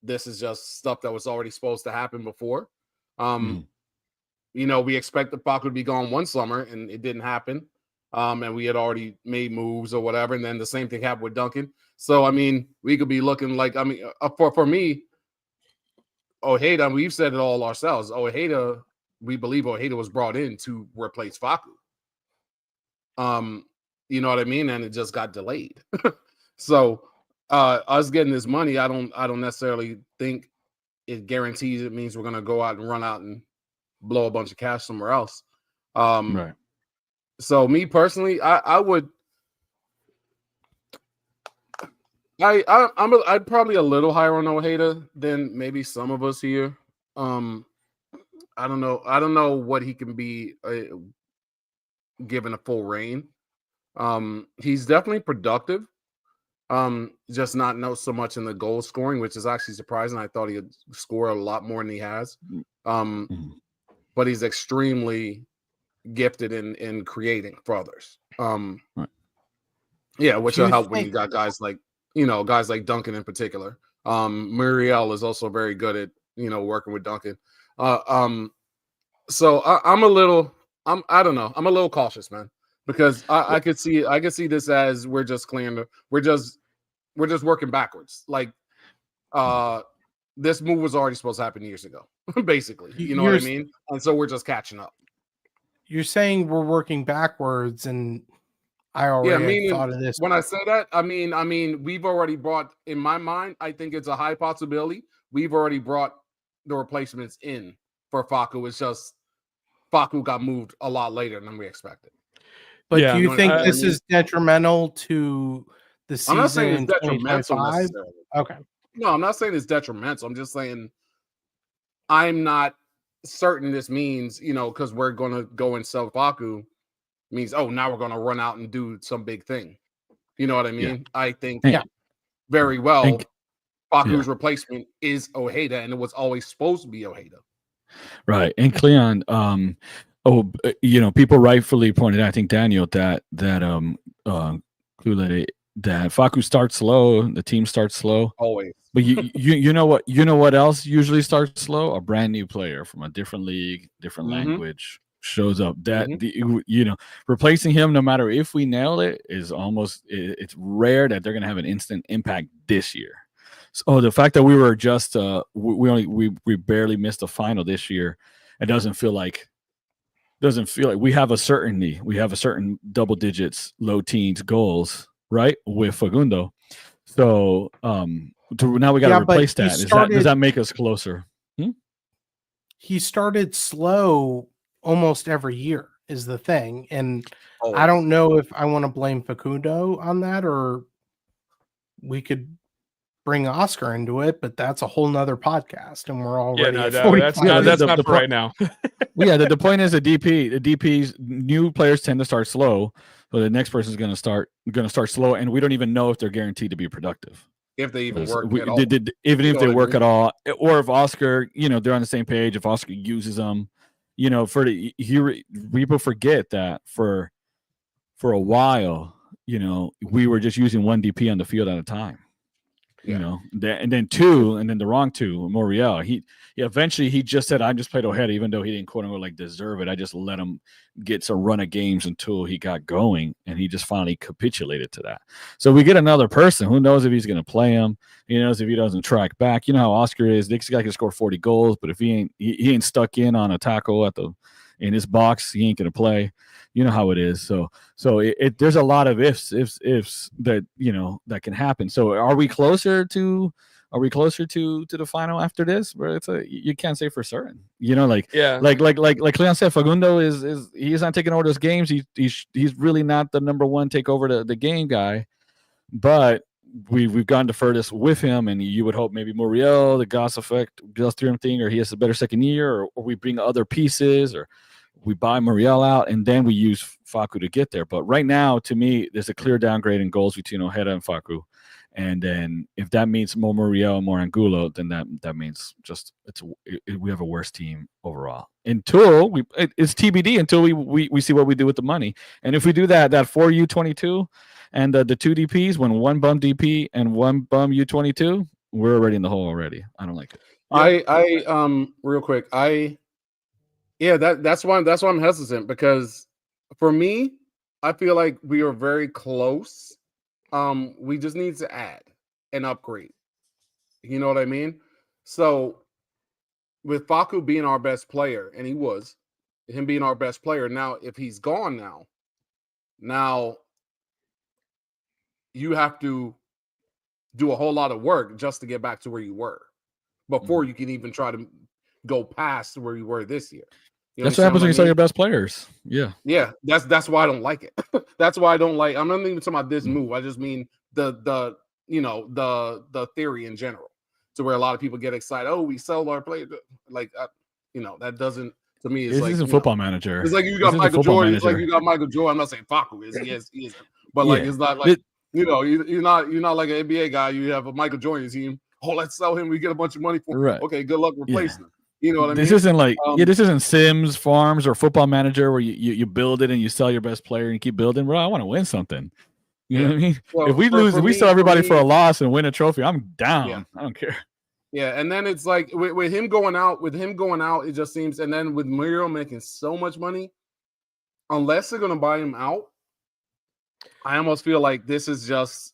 this is just stuff that was already supposed to happen before. We expected Facu to be gone one summer and it didn't happen. And we had already made moves or whatever, and then the same thing happened with Duncan. So I mean, we could be looking like for me, Ojeda, we've said it all ourselves. Ojeda, we believe Ojeda was brought in to replace Facu. You know what I mean? And it just got delayed. So us getting this money, I don't necessarily think it guarantees it means we're gonna go out and run out and blow a bunch of cash somewhere else. Right. So me personally, I'm probably a little higher on Ojeda than maybe some of us here. I don't know what he can be given a full reign. He's definitely productive. Just not so much in the goal scoring, which is actually surprising. I thought he'd score a lot more than he has. But he's extremely gifted in creating for others. Right. Yeah, which will help when you got guys like Duncan in particular. Muriel is also very good at working with Duncan. So I'm a little cautious, man, because I could see this as we're just working backwards. Like this move was already supposed to happen years ago, basically. You know what I mean? And so we're just catching up. You're saying we're working backwards, and I already thought of this. When I say that, I mean we've already brought, in my mind, I think it's a high possibility. We've already brought the replacements in for Facu. It's just Facu got moved a lot later than we expected. But do you think this is detrimental to the season? I'm not saying it's detrimental necessarily. Okay. No, I'm not saying it's detrimental. I'm just saying I'm not certain this means, because we're going to go and sell Facu means, now we're going to run out and do some big thing. You know what I mean? Yeah. I think very well Facu's replacement is Ojeda, and it was always supposed to be Ojeda. Right. And Cleon, people rightfully pointed out, I think Daniel, that Facu starts slow, the team starts slow. Always. But you know what else usually starts slow? A brand new player from a different league, different language shows up. That replacing him, no matter if we nail it, is it's rare that they're gonna have an instant impact this year. So the fact that we were just we barely missed the final this year, it doesn't feel like we have a certainty. We have a certain double digits, low teens goals, right, with Facundo. So now we got to replace that. Does that make us closer? he started slow almost every year is the thing. And Always. I don't know if I want to blame Facundo on that, or we could bring Oscar into it, but that's a whole nother podcast, and we're already at 45 that's not for right now. The point is the DPs new players tend to start slow, but the next person is going to start slow, and we don't even know if they're guaranteed to be productive. If they even work at all. Even if they work at all, or if Oscar, they're on the same page, if Oscar uses them, people forget that for a while, we were just using one DP on the field at a time. And then two, and then the wrong two, Moriel. He eventually just said, I just played Ojeda, even though he didn't quote unquote deserve it. I just let him get some run of games until he got going, and he just finally capitulated to that. So we get another person. Who knows if he's going to play him? He knows if he doesn't track back. You know how Oscar is. This guy can score 40 goals, but if he ain't stuck in on a tackle in his box, he ain't going to play. You know how it is. So there's a lot of ifs that that can happen. So are we closer to the final after this? Where you can't say for certain. Like Cleon said, Facundo he's not taking over those games. He's really not the number one take over the game guy. But we've gone to furthest with him, and you would hope maybe Moriel, the Goss effect, just through him thing, or he has a better second year, or we bring other pieces, or we buy Moriel out, and then we use Facu to get there. But right now, to me, there's a clear downgrade in goals between Ojeda and Facu. And then if that means more Moriel, more Angulo, then that means we have a worse team overall. Until it's TBD until we see what we do with the money. And if we do that 4 U22 and the 2 DPs, when one bum DP and one bum U22, we're already in the hole already. I don't like it. I real quick, that's why I'm hesitant, because for me, I feel like we are very close. We just need to add and upgrade. You know what I mean? So with Facu being our best player, and him being our best player, now if he's gone now you have to do a whole lot of work just to get back to where you were before you can even try to go past where you were this year. That's what happens when you sell your best players. Yeah. That's why I don't like it. That's why I don't like. I'm not even talking about this move. I just mean the theory in general, to where a lot of people get excited. Oh, we sell our players. That doesn't, to me. It's this like is a football manager. It's like you got Michael Jordan. It's like you got Michael Jordan. I'm not saying Facu is. He is. But it's not like you're not like an NBA guy. You have a Michael Jordan team. Oh, let's sell him. We get a bunch of money for him. Right. Okay, good luck replacing him. You know what I mean? This isn't like this isn't Sims Farms or Football Manager where you build it and you sell your best player and you keep building. Bro, I want to win something. You know what I mean? Well, if we lose, if we sell everybody for a loss and win a trophy, I'm down. Yeah. I don't care. Yeah, and then it's like with him going out, it just seems, and then with Muriel making so much money, unless they're gonna buy him out, I almost feel like this is just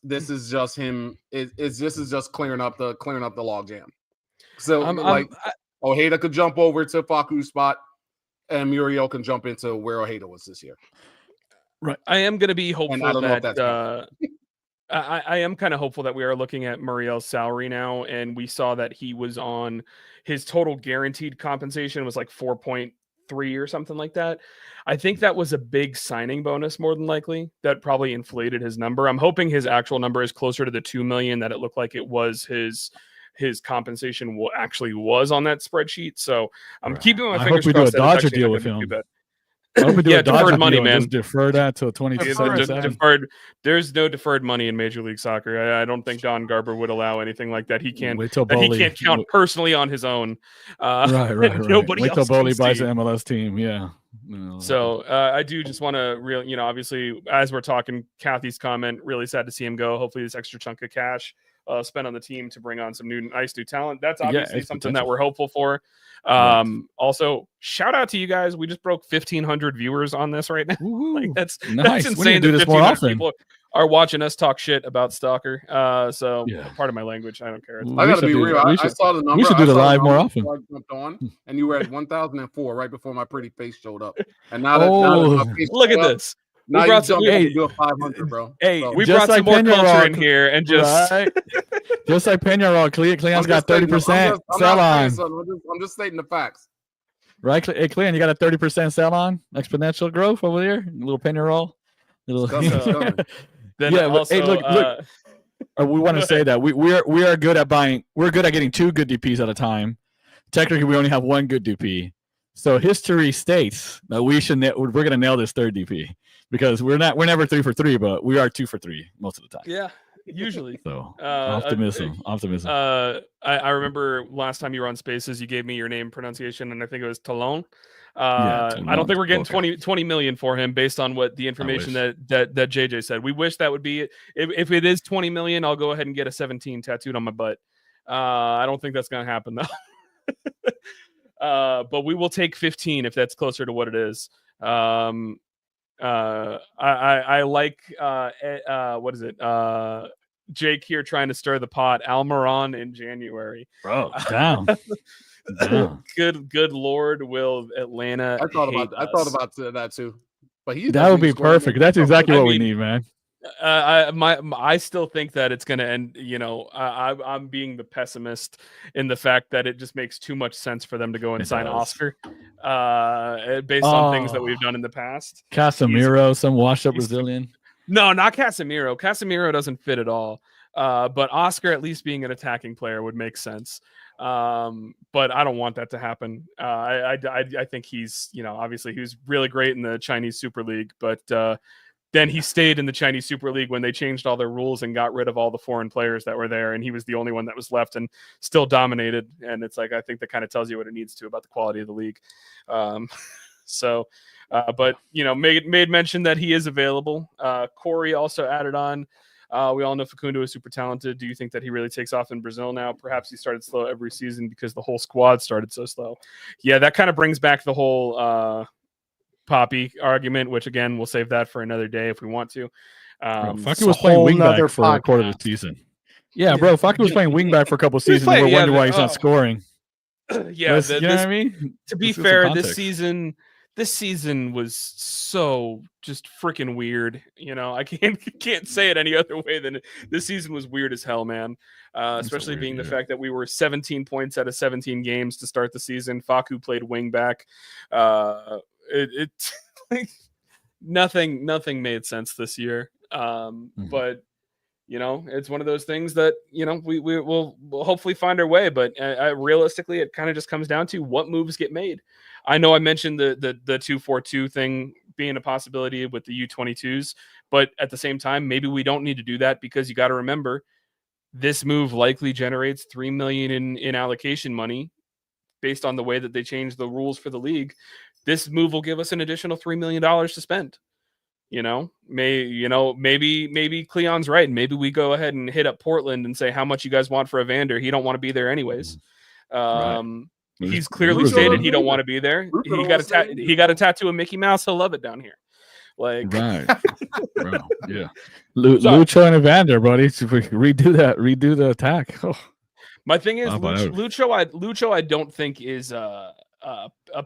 him. This is just clearing up the log jam. So Ojeda could jump over to Facu's spot, and Muriel can jump into where Ojeda was this year. Right. I am going to be hopeful I don't know if that's I am kind of hopeful that we are looking at Muriel's salary now, and we saw that he was on his total guaranteed compensation was like 4.3 or something like that. I think that was a big signing bonus, more than likely. That probably inflated his number. I'm hoping his actual number is closer to the 2 million that it looked like it was his compensation actually was on that spreadsheet. So I'm keeping my fingers crossed. I hope we do a Dodger deal with him. I hope we do a deferred money, deal, man. Just defer that till 2027. Deferred. There's no deferred money in Major League Soccer. I don't think Don Garber would allow anything like that. He can't count personally on his own. Right. Nobody Wait till else Boley buys an MLS team. Yeah. So I do just want to really, obviously, as we're talking, Kathy's comment, really sad to see him go. Hopefully this extra chunk of cash spent on the team to bring on some nice new talent. That's obviously something that we're hopeful for. Also, shout out to you guys. We just broke 1,500 viewers on this right now. Like that's insane. We need to do this more often. People are watching us talk shit about Stalker. So part of my language. I don't care. I gotta be real. I saw the number. We should do the live more often. And you were at 1,004 right before my pretty face showed up. And now that my face look at this. Now we brought some. Do a 500, bro. Hey, we brought some more culture in here, and just just like Peñarol, Cleon's got 30% sell on. I'm just stating the facts. Right, hey, Clean, you got a 30% sell on exponential growth over there. A little penny roll. It's coming. Then Yeah, also, but, hey, look. We want to say that we are good at buying. We're good at getting 2 good DPs at a time. Technically, we only have 1 good DP. So history states that we're going to nail this 3rd DP because we're never 3 for 3, but we are 2 for 3 most of the time. Yeah, usually. So optimism. I remember last time you were on Spaces, you gave me your name pronunciation, and I think it was Talon. Talon. I don't think we're getting 20 million for him based on what the information that JJ said. We wish that would be it. If it is 20 million, I'll go ahead and get a 17 tattooed on my butt. I don't think that's going to happen though. But we will take 15 if that's closer to what it is. I like what is it? Jake here trying to stir the pot. Almiron in January. Bro, down. Good Lord, will Atlanta? I thought about that too. But that would be perfect. That's exactly what we need, man. I still think that it's going to end. You know, I'm being the pessimist in the fact that it just makes too much sense for them to go and sign Oscar, based on things that we've done in the past. Casemiro, some washed-up Brazilian. No, not Casemiro. Casemiro doesn't fit at all. But Oscar, at least being an attacking player, would make sense. But I don't want that to happen. I think he's, you know, obviously he was really great in the Chinese Super League, but then he stayed in the Chinese Super League when they changed all their rules and got rid of all the foreign players that were there, and he was the only one that was left and still dominated. And it's like, I think that kind of tells you what it needs to about the quality of the league. But you know, made mention that he is available. Corey also added on. We all know Facundo is super talented. Do you think that he really takes off in Brazil now? Perhaps he started slow every season because the whole squad started so slow. Yeah, that kind of brings back the whole Poppy argument, which again, we'll save that for another day if we want to. Facu was playing wingback for a quarter of the season. Yeah, bro, Facu was playing wingback for a couple seasons. We're wondering why he's not scoring. Yeah, you know what I mean? To be fair, this season was so just freaking weird. You know, I can't say it any other way than this season was weird as hell, man. Especially being the fact that we were 17 points out of 17 games to start the season. Facu played wingback. Like nothing made sense this year. But you know, it's one of those things that, you know, we'll hopefully find our way. But realistically, it kind of just comes down to what moves get made. I know I mentioned the 2-4-2 thing being a possibility with the U22s, but at the same time, maybe we don't need to do that, because you got to remember this move likely generates $3 million in allocation money based on the way that they changed the rules for the league. This move will give us an additional $3 million to spend. You know, maybe Cleon's right. Maybe we go ahead and hit up Portland and say, how much you guys want for Evander? He don't want to be there anyways. He's clearly stated he don't want to be there. He got a tattoo of Mickey Mouse. He'll love it down here. Like, right. Bro, yeah. Lucho and Evander, buddy. Redo the attack. Oh. My thing is, Lucho I don't think is a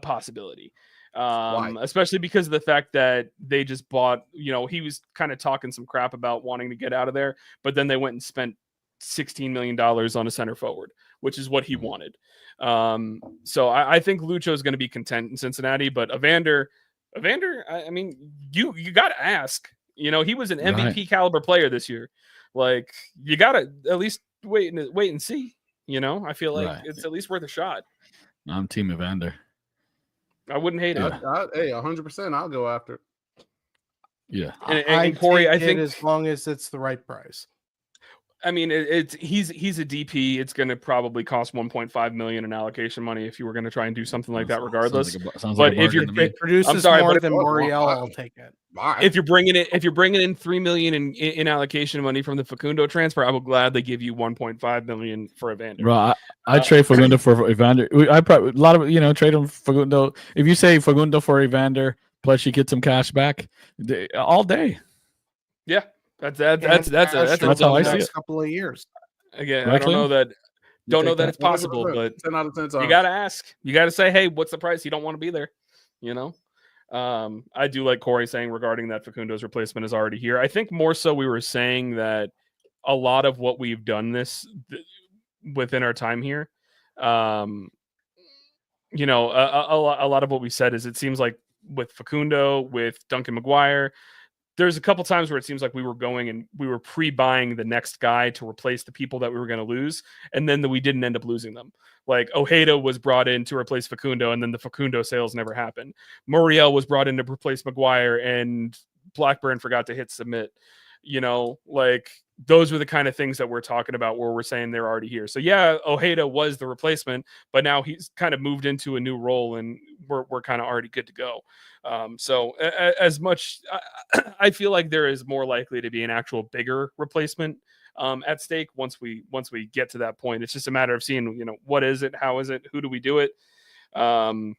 possibility. Especially because of the fact that they just bought, you know, he was kind of talking some crap about wanting to get out of there, but then they went and spent $16 million on a center forward, which is what he wanted. So I think Lucho is going to be content in Cincinnati, but Evander, I mean, you got to ask, you know, he was an MVP caliber player this year. Like, you got to at least wait and see, you know. I feel like it's at least worth a shot. I'm team Evander. I wouldn't hate it. Hey, 100%. I'll go after it. Yeah. And Corey, I think as long as it's the right price. I mean, he's a DP. It's going to probably cost 1.5 million in allocation money if you were going to try and do something like that, regardless. But if you're produces more than Moriel, I'll take it. If you're bringing in $3 million in allocation money from the Facundo transfer, I will gladly give you 1.5 million for Evander. Bro, I trade Facundo for Evander. I probably a lot of trade him Facundo. If you say Facundo for Evander, plus you get some cash back, all day. Yeah. That's how I see it. Couple of years. Again, I don't know that it's possible, but 10 out of 10 times. You got to ask. You got to say, hey, what's the price? You don't want to be there, you know. I do like Corey saying regarding that Facundo's replacement is already here. I think more so we were saying that a lot of what we've done within our time here, you know, a lot of what we said is it seems like with Facundo, with Duncan McGuire, there's a couple times where it seems like we were going and we were pre-buying the next guy to replace the people that we were going to lose, and then we didn't end up losing them. Like Ojeda was brought in to replace Facundo, and then the Facundo sales never happened. Muriel was brought in to replace McGuire, and Blackburn forgot to hit submit. You know, like those were the kind of things that we're talking about where we're saying they're already here. So yeah, Ojeda was the replacement, but now he's kind of moved into a new role, and we're kind of already good to go. So as much, I feel like there is more likely to be an actual bigger replacement at stake once we get to that point. It's just a matter of seeing, you know, what is it, how is it, who do we do it, and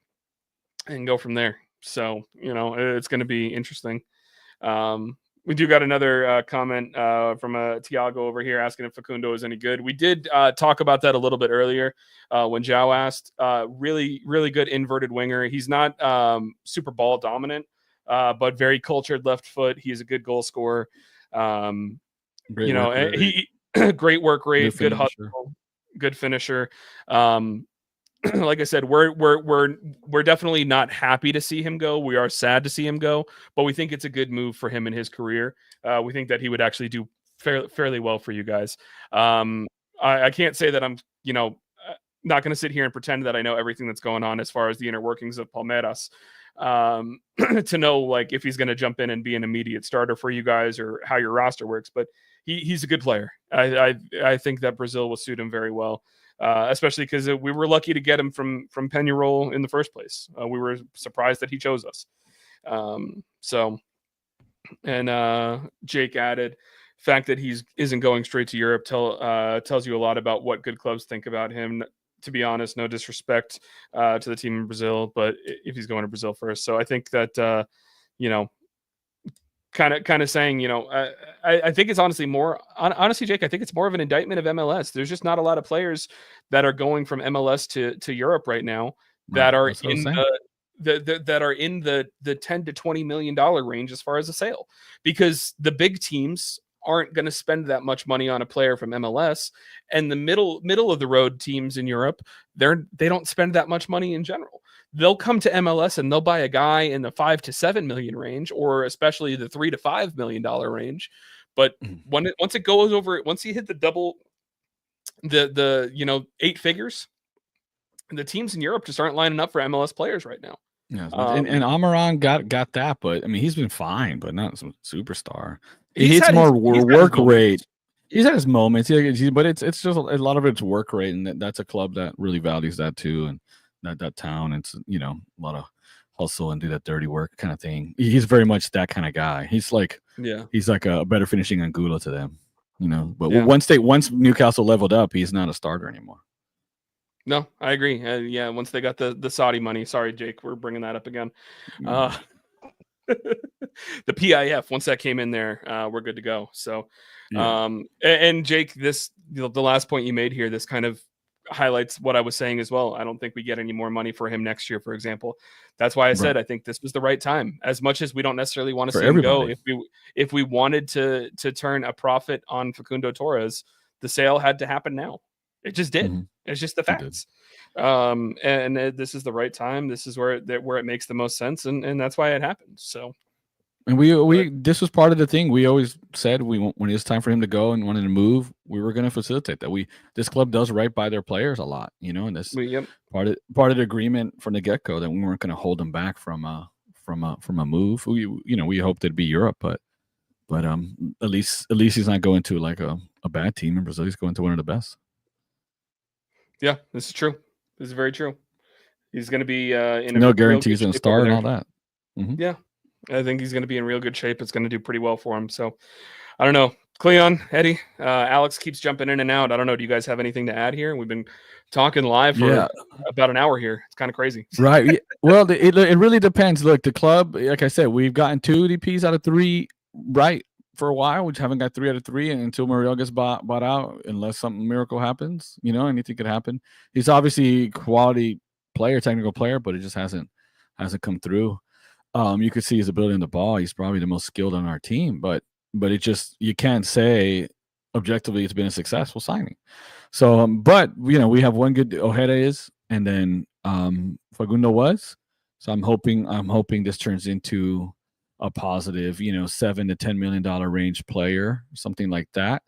go from there. So, you know, it's going to be interesting. We do got another comment from Tiago over here asking if Facundo is any good. We did talk about that a little bit earlier when Zhao asked. Really, really good inverted winger. He's not super ball dominant, but very cultured left foot. He's a good goal scorer. You know, he great work rate, good hustle, good finisher. Like I said, we're definitely not happy to see him go. We are sad to see him go, but we think it's a good move for him in his career. We think that he would actually do fairly well for you guys. I can't say that I'm, you know, not going to sit here and pretend that I know everything that's going on as far as the inner workings of Palmeiras, to know like if he's going to jump in and be an immediate starter for you guys or how your roster works. But he's a good player. I think that Brazil will suit him very well. Especially because we were lucky to get him from Peñarol in the first place. We were surprised that he chose us. Jake added, fact that he isn't going straight to Europe tells you a lot about what good clubs think about him. To be honest, no disrespect to the team in Brazil, but if he's going to Brazil first. So I think that, you know, kind of saying, you know, I think it's honestly Jake, I think it's more of an indictment of MLS. There's just not a lot of players that are going from MLS to Europe right now that are in that are in the $10 to $20 million range as far as a sale, because the big teams aren't going to spend that much money on a player from MLS, and the middle of the road teams in Europe, they don't spend that much money in general. They'll come to MLS and they'll buy a guy in the $5 to $7 million range, or especially the $3 to $5 million range. But once it goes over, once you hit the double, the you know, 8 figures, the teams in Europe just aren't lining up for MLS players right now. Yeah, and Amaran got that, but I mean he's been fine, but not some superstar. He's more work rate. He's had his moments, but it's just a lot of it's work rate, and that's a club that really values that too, and that town. It's, you know, a lot of hustle and do that dirty work kind of thing. He's very much that kind of guy. He's like a better finishing Angulo to them, you know. But once Newcastle leveled up, he's not a starter anymore. No, I agree. Once they got the Saudi money. Sorry, Jake, we're bringing that up again. The PIF, once that came in there, we're good to go. So, and Jake, the last point you made here, this kind of highlights what I was saying as well. I don't think we get any more money for him next year, for example. That's why I said I think this was the right time. As much as we don't necessarily want to see him go, if we wanted to turn a profit on Facundo Torres, the sale had to happen now. It just did. Mm-hmm. It's just the facts. And this is the right time. This is where it makes the most sense, and that's why it happened. So, and this was part of the thing. We always said when it was time for him to go and wanted to move, we were going to facilitate that. This club does right by their players a lot, you know, and this part of the agreement from the get go that we weren't going to hold them back from a move. We hoped it'd be Europe, but at least he's not going to like a bad team in Brazil. He's going to one of the best. Yeah, this is true. This is very true. He's going to be in no guarantees in a star and all that. Mm-hmm. Yeah, I think he's going to be in real good shape. It's going to do pretty well for him. So, I don't know. Cleon, Eddie, Alex keeps jumping in and out. I don't know. Do you guys have anything to add here? We've been talking live for about an hour here. It's kind of crazy. Right. Well, it really depends. Look, the club, like I said, we've gotten 2 DPs out of 3 right for a while. We haven't got 3 out of 3 until Muriel gets bought out, unless something miracle happens. You know, anything could happen. He's obviously a quality player, technical player, but it just hasn't come through. You could see his ability on the ball. He's probably the most skilled on our team, but it just, you can't say objectively it's been a successful signing. So, but you know, we have one good Ojeda and then Facundo was. So I'm hoping this turns into a positive, $7 to $10 million range player, something like that.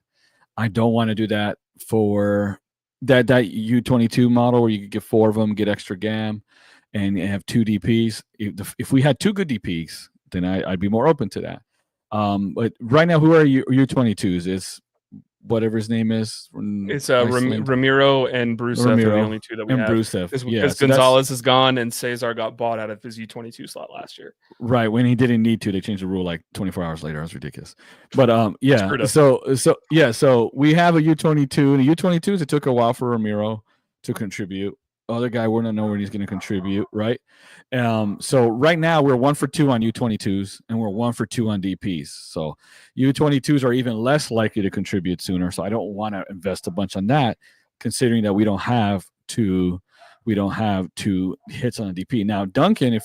I don't want to do that for that U22 model where you could get 4 of them, get extra GAM, and have 2 DPs. If we had 2 good DPs, then I'd be more open to that. But right now, who are U22s? Is whatever his name is. It's Ramiro and Bruceff are the only 2 that we have. Because Gonzalez is gone and Cesar got bought out of his U22 slot last year. Right, when he didn't need to, they changed the rule like 24 hours later. It was ridiculous. But so we have a U22. And the U22s, it took a while for Ramiro to contribute. Other guy, we're not knowing when he's going to contribute, right? So right now we're 1 for 2 on U22s and we're 1 for 2 on DPs. So U22s are even less likely to contribute sooner. So I don't want to invest a bunch on that, considering that we don't have 2 hits on a DP. Now Duncan,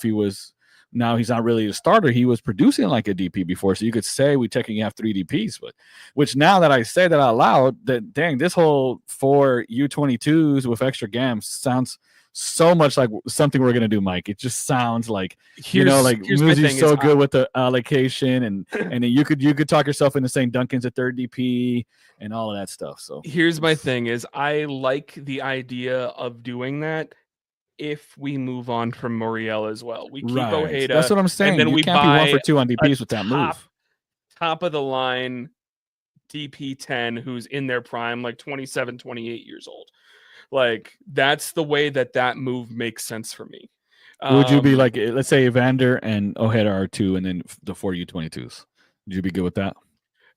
now he's not really a starter. He was producing like a DP before, so you could say we technically have 3 DPs. But which now that I say that out loud, that dang, this whole 4 U22s with extra GAM sounds so much like something we're gonna do, Mike. It just sounds like Muzi's so good with the allocation, and then you could talk yourself into saying Duncan's a 3rd DP and all of that stuff. So here's my thing: is I like the idea of doing that. If we move on from Muriel as well, we keep Ojeda. That's what I'm saying. And then we can't be 1 for 2 on DPs with that move. Top of the line DP 10 who's in their prime, like 27, 28 years old. Like that's the way that move makes sense for me. Would you be like, let's say Evander and Ojeda are 2, and then the 4 U22s? Would you be good with that?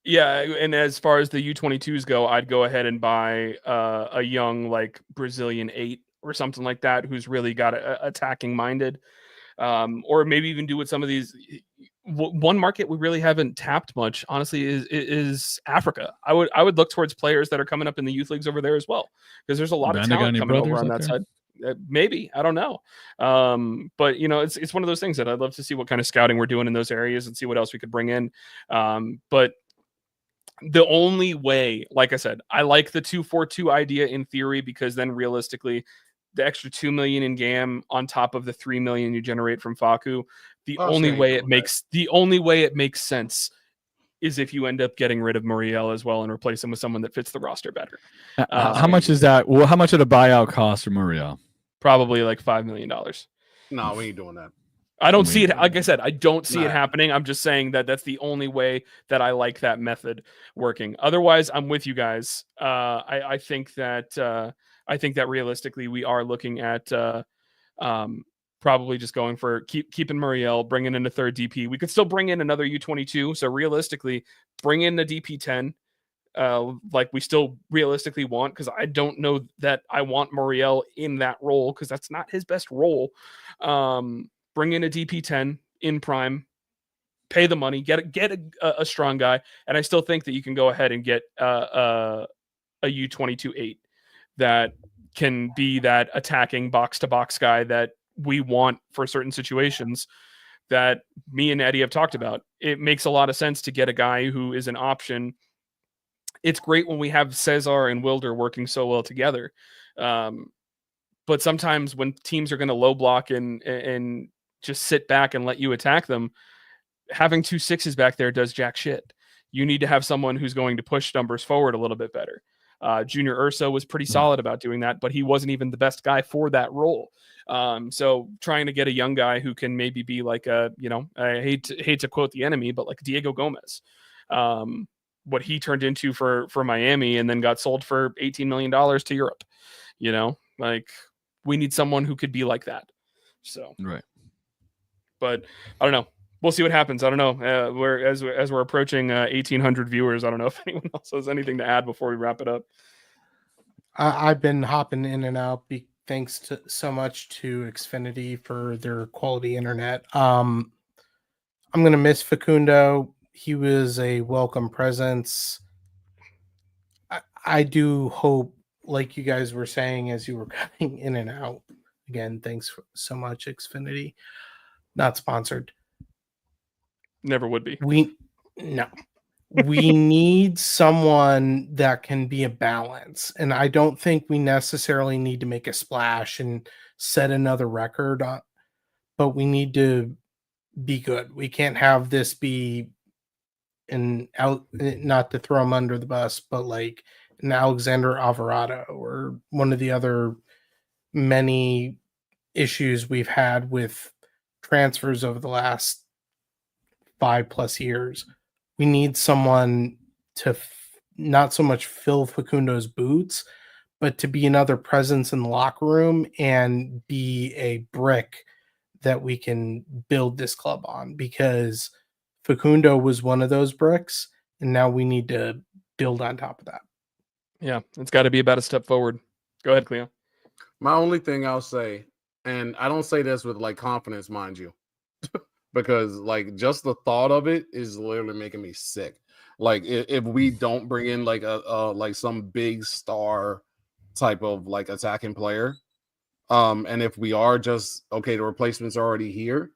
Yeah, and as far as the U22s go, I'd go ahead and buy a young like Brazilian 8 or something like that, who's really got attacking minded, or maybe even do with some of these. One market we really haven't tapped much, honestly, is Africa. I would look towards players that are coming up in the youth leagues over there as well, because there's a lot of talent coming over on that side. Maybe, I don't know, but it's one of those things that I'd love to see what kind of scouting we're doing in those areas and see what else we could bring in. But the only way, like I said, I like the 2-4-2 idea in theory, because then realistically, the extra 2 million in GAM on top of the 3 million you generate from Facu, the only way it makes sense is if you end up getting rid of Muriel as well and replace him with someone that fits the roster better. How much is that? Well, how much would a buyout cost for Muriel? Probably like $5 million. No, we ain't doing that. I don't see it. Like I said, I don't see it happening. I'm just saying that that's the only way that I like that method working. Otherwise, I'm with you guys. I think that realistically we are looking at probably just going for keeping Muriel, bringing in a 3rd DP. We could still bring in another U22. So realistically, bring in a DP 10. Like we still realistically want, because I don't know that I want Muriel in that role, because that's not his best role. Bring in a DP 10 in prime, pay the money, get a strong guy, and I still think that you can go ahead and get a U22 8 that can be that attacking box to box guy that we want for certain situations that me and Eddie have talked about. It makes a lot of sense to get a guy who is an option. It's great when we have Cesar and Wilder working so well together. But sometimes when teams are going to low block and just sit back and let you attack them, having 2 6s back there does jack shit. You need to have someone who's going to push numbers forward a little bit better. Junior Urso was pretty solid about doing that, but he wasn't even the best guy for that role. So trying to get a young guy who can maybe be like I hate to quote the enemy, but like Diego Gomez, what he turned into for Miami and then got sold for $18 million to Europe. Like we need someone who could be like that. So right. But I don't know. We'll see what happens. I don't know. We're approaching 1,800 viewers. I don't know if anyone else has anything to add before we wrap it up. I've been hopping in and out. Thanks to so much to Xfinity for their quality internet. I'm gonna miss Facundo. He was a welcome presence. I do hope, like you guys were saying as you were cutting in and out. Again, thanks so much, Xfinity. Not sponsored. Never would be. No. we need someone that can be a balance. And I don't think we necessarily need to make a splash and set another record, but we need to be good. We can't have this be not to throw him under the bus, but like an Alexander Alvarado or one of the other many issues we've had with transfers over the last 5+ years. We need someone to not so much fill Facundo's boots, but to be another presence in the locker room and be a brick that we can build this club on, because Facundo was one of those bricks, and now we need to build on top of that. Yeah, it's got to be about a step forward. Go ahead, Cleo. My only thing I'll say, and I don't say this with like confidence, mind you, because like just the thought of it is literally making me sick. Like if we don't bring in like a like some big star type of like attacking player, and if we are just okay, the replacements are already here.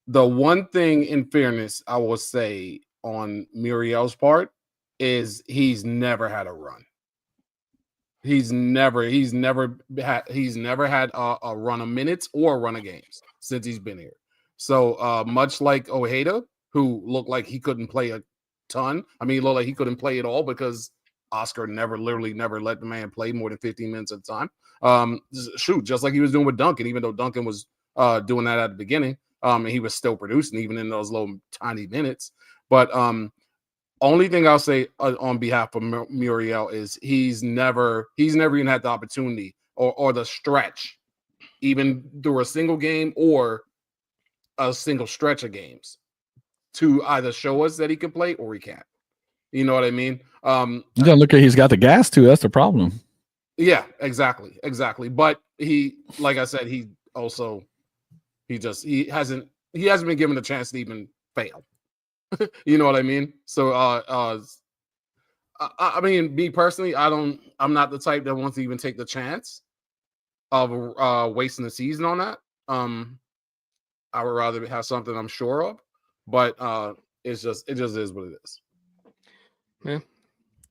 The one thing, in fairness, I will say on Muriel's part is he's never had a run. He's never had a run of minutes or a run of games since he's been here. So much like Ojeda, who looked like he couldn't play a ton. I mean, he looked like he couldn't play at all because Oscar never let the man play more than 15 minutes at a time. Just like he was doing with Duncan, even though Duncan was doing that at the beginning, and he was still producing even in those little tiny minutes. But only thing I'll say on behalf of Muriel is he's never even had the opportunity or the stretch, even through a single game or a single stretch of games, to either show us that he can play or he can't. You know what I mean? You gotta look at he's got the gas too. That's the problem. Yeah, exactly. But he, like I said, he hasn't been given a chance to even fail. You know what I mean? So I mean, me personally, I'm not the type that wants to even take the chance of wasting the season on that. I would rather have something I'm sure of, but it just is what it is. Yeah.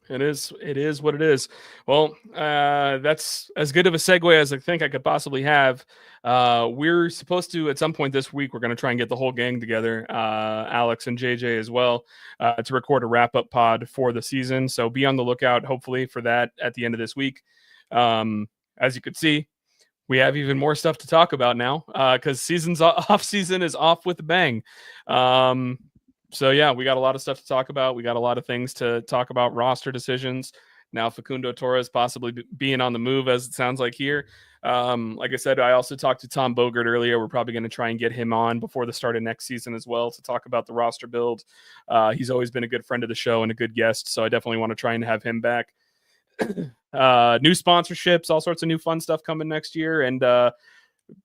It is what it is. Well, that's as good of a segue as I think I could possibly have. We're supposed to, at some point this week, we're going to try and get the whole gang together, Alex and JJ as well, to record a wrap-up pod for the season. So be on the lookout, hopefully, for that at the end of this week. As you could see, we have even more stuff to talk about now because off season is off with a bang. So, yeah, we got a lot of stuff to talk about. We got a lot of things to talk about, roster decisions. Now, Facundo Torres possibly being on the move, as it sounds like here. Like I said, I also talked to Tom Bogert earlier. We're probably going to try and get him on before the start of next season as well to talk about the roster build. He's always been a good friend of the show and a good guest, so I definitely want to try and have him back. New sponsorships, all sorts of new fun stuff coming next year. And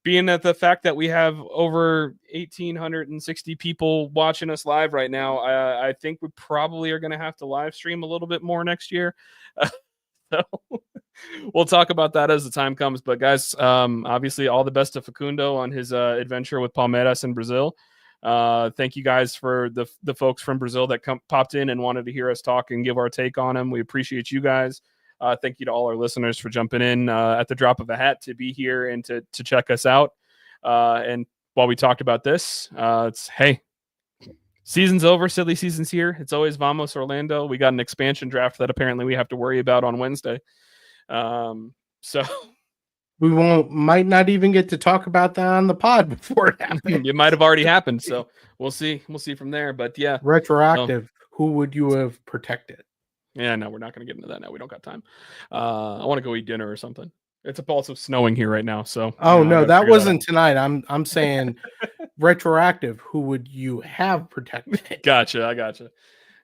being at the fact that we have over 1,860 people watching us live right now, I think we probably are going to have to live stream a little bit more next year. So we'll talk about that as the time comes. But guys, obviously all the best to Facundo on his adventure with Palmeiras in Brazil. Thank you guys for the folks from Brazil that popped in and wanted to hear us talk and give our take on him. We appreciate you guys. Thank you to all our listeners for jumping in at the drop of a hat to be here and to check us out. And while we talked about this, it's, hey, season's over. Silly season's here. It's always Vamos Orlando. We got an expansion draft that apparently we have to worry about on Wednesday. So we might not even get to talk about that on the pod before it happens. It might have already happened. So we'll see. We'll see from there. But yeah, retroactive. Who would you have protected? Yeah, no, we're not going to get into that now. We don't got time. I want to go eat dinner or something. It's also snowing here right now. So no, that wasn't tonight. I'm saying retroactive. Who would you have protected? Gotcha. I gotcha.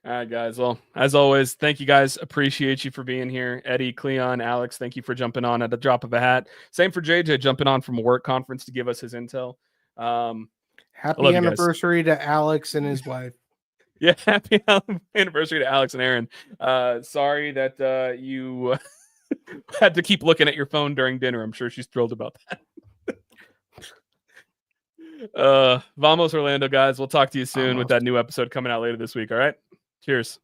All right, guys. Well, as always, thank you guys. Appreciate you for being here. Eddie, Cleon, Alex, thank you for jumping on at the drop of a hat. Same for JJ jumping on from a work conference to give us his intel. Happy anniversary to Alex and his wife. Yeah, happy anniversary to Alex and Aaron. Sorry that you had to keep looking at your phone during dinner. I'm sure she's thrilled about that. Vamos Orlando, guys. We'll talk to you soon with that new episode coming out later this week. All right. Cheers.